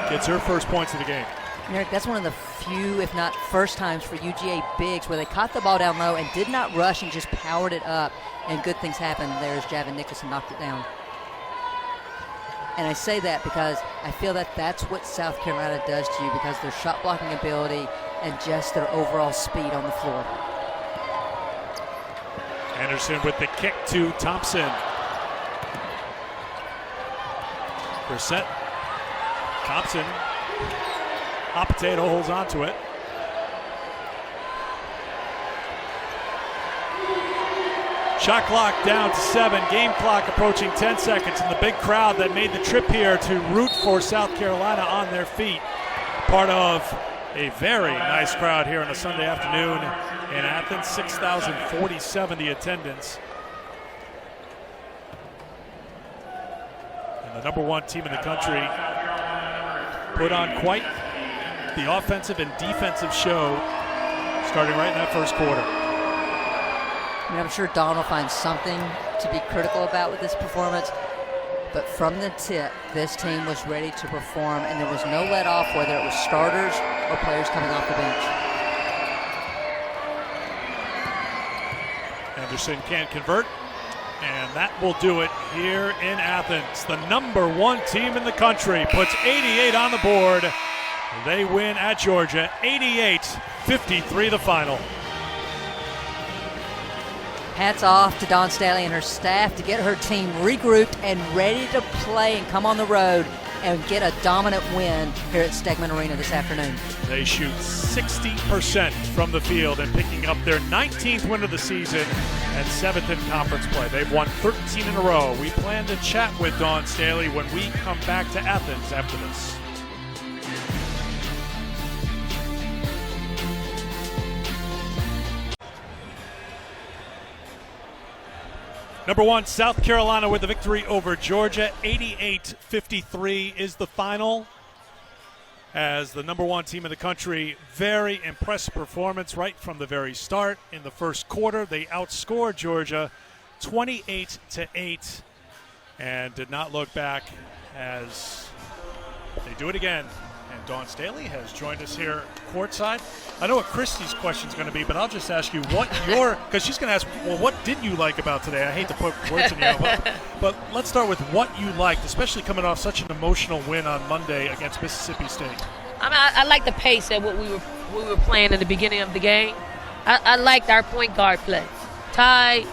Gets her first points of the game. Eric, that's one of the few, if not first times for UGA bigs where they caught the ball down low and did not rush and just powered it up, and good things happened. There's Javin Nicholson knocked it down. And I say that because I feel that that's what South Carolina does to you, because their shot blocking ability and just their overall speed on the floor. Anderson with the kick to Thompson. Grissett. Thompson. Hot potato holds on to it. Shot clock down to 7. Game clock approaching 10 seconds. And the big crowd that made the trip here to root for South Carolina on their feet. Part of a very nice crowd here on a Sunday afternoon in Athens. 6,047 the attendance. And the number 1 team in the country put on quite the offensive and defensive show starting right in that first quarter. I'm sure Don will find something to be critical about with this performance, but from the tip, this team was ready to perform, and there was no let off, whether it was starters or players coming off the bench. Anderson can't convert, and that will do it here in Athens. The number 1 team in the country puts 88 on the board. They win at Georgia, 88-53 the final. Hats off to Dawn Staley and her staff to get her team regrouped and ready to play and come on the road and get a dominant win here at Stegman Arena this afternoon. They shoot 60% from the field and picking up their 19th win of the season and 7th in conference play. They've won 13 in a row. We plan to chat with Dawn Staley when we come back to Athens after this. Number 1, South Carolina with the victory over Georgia. 88-53 is the final. As the number 1 team in the country, very impressive performance right from the very start. In the first quarter, they outscored Georgia 28-8 and did not look back as they do it again. And Dawn Staley has joined us here courtside. I know what Christy's question is going to be, but I'll just ask you what because she's going to ask, well, what did you like about today? I hate to put words in your mouth, but let's start with what you liked, especially coming off such an emotional win on Monday against Mississippi State. I like the pace at what we were playing in the beginning of the game. I liked our point guard play. Ty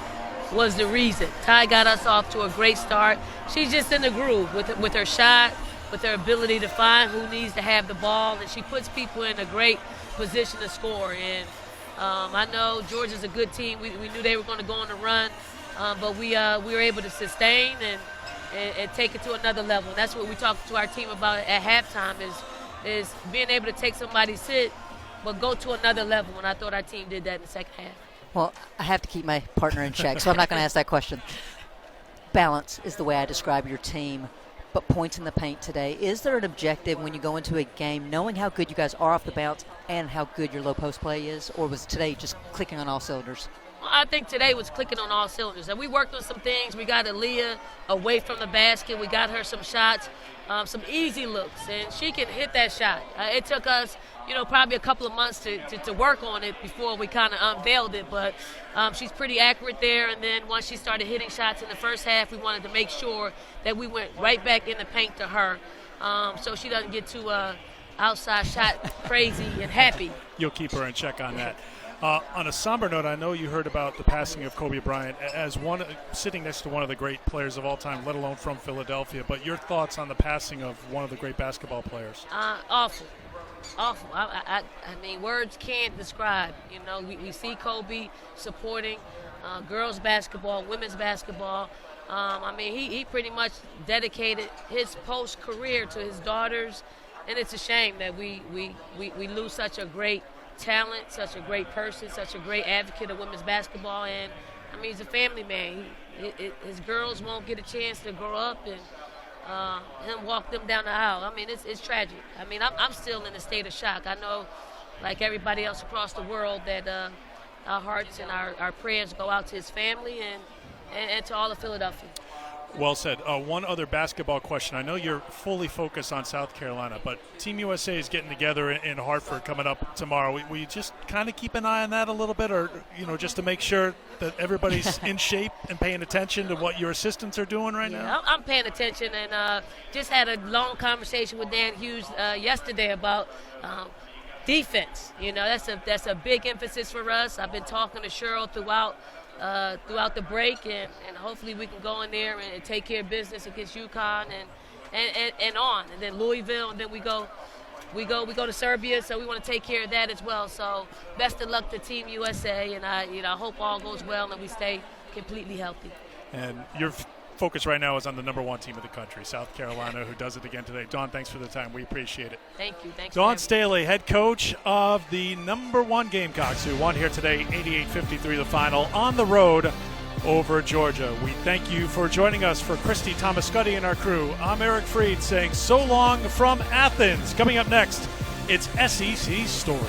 was the reason. Ty got us off to a great start. She's just in the groove with her shot, with her ability to find who needs to have the ball, and she puts people in a great position to score. And I know Georgia's a good team. We knew they were going to go on the run, but we were able to sustain and take it to another level. And that's what we talked to our team about at halftime is being able to take somebody's hit, but go to another level. And I thought our team did that in the second half. Well, I have to keep my partner in check, so I'm not going to ask that question. balance is the way I describe your team, but points in the paint today. Is there an objective when you go into a game, knowing how good you guys are off the bounce and how good your low post play is, or was today just clicking on all cylinders? Well, I think today was clicking on all cylinders. And we worked on some things. We got Aaliyah away from the basket. We got her some shots, some easy looks, and she can hit that shot. It took us, probably a couple of months to work on it before we kind of unveiled it, but she's pretty accurate there. And then once she started hitting shots in the first half, we wanted to make sure that we went right back in the paint to her, so she doesn't get too outside shot crazy and happy. You'll keep her in check on that. On a somber note, I know you heard about the passing of Kobe Bryant as one sitting next to one of the great players of all time, let alone from Philadelphia. But your thoughts on the passing of one of the great basketball players? Awful. I mean, words can't describe. We see Kobe supporting girls basketball, women's basketball. He pretty much dedicated his post-career to his daughters, and it's a shame that we lose such a great talent, such a great person, such a great advocate of women's basketball. And he's a family man. His girls won't get a chance to grow up and him walk them down the aisle. It's tragic. I'm still in a state of shock. I know, like everybody else across the world, that our hearts and our prayers go out to his family and to all of Philadelphia. Well said. One other basketball question. I know you're fully focused on South Carolina, but Team USA is getting together in Hartford coming up tomorrow. Will you just kind of keep an eye on that a little bit, or just to make sure that everybody's in shape and paying attention to what your assistants are doing right now? I'm paying attention, and just had a long conversation with Dan Hughes yesterday about defense. That's a big emphasis for us. I've been talking to Cheryl throughout the break, and hopefully we can go in there and take care of business against UConn and on, and then Louisville, and then we go to Serbia, so we want to take care of that as well. So best of luck to Team USA, and I hope all goes well and we stay completely healthy. And your focus right now is on the number one team of the country, South Carolina, who does it again today. Dawn, thanks for the time. We appreciate it. Thank you. Thanks. Dawn Staley, head coach of the number one Gamecocks, who won here today, 88-53, the final on the road over Georgia. We thank you for joining us. For Christy Tomascutti and our crew, I'm Eric Freed saying so long from Athens. Coming up next, it's SEC Story.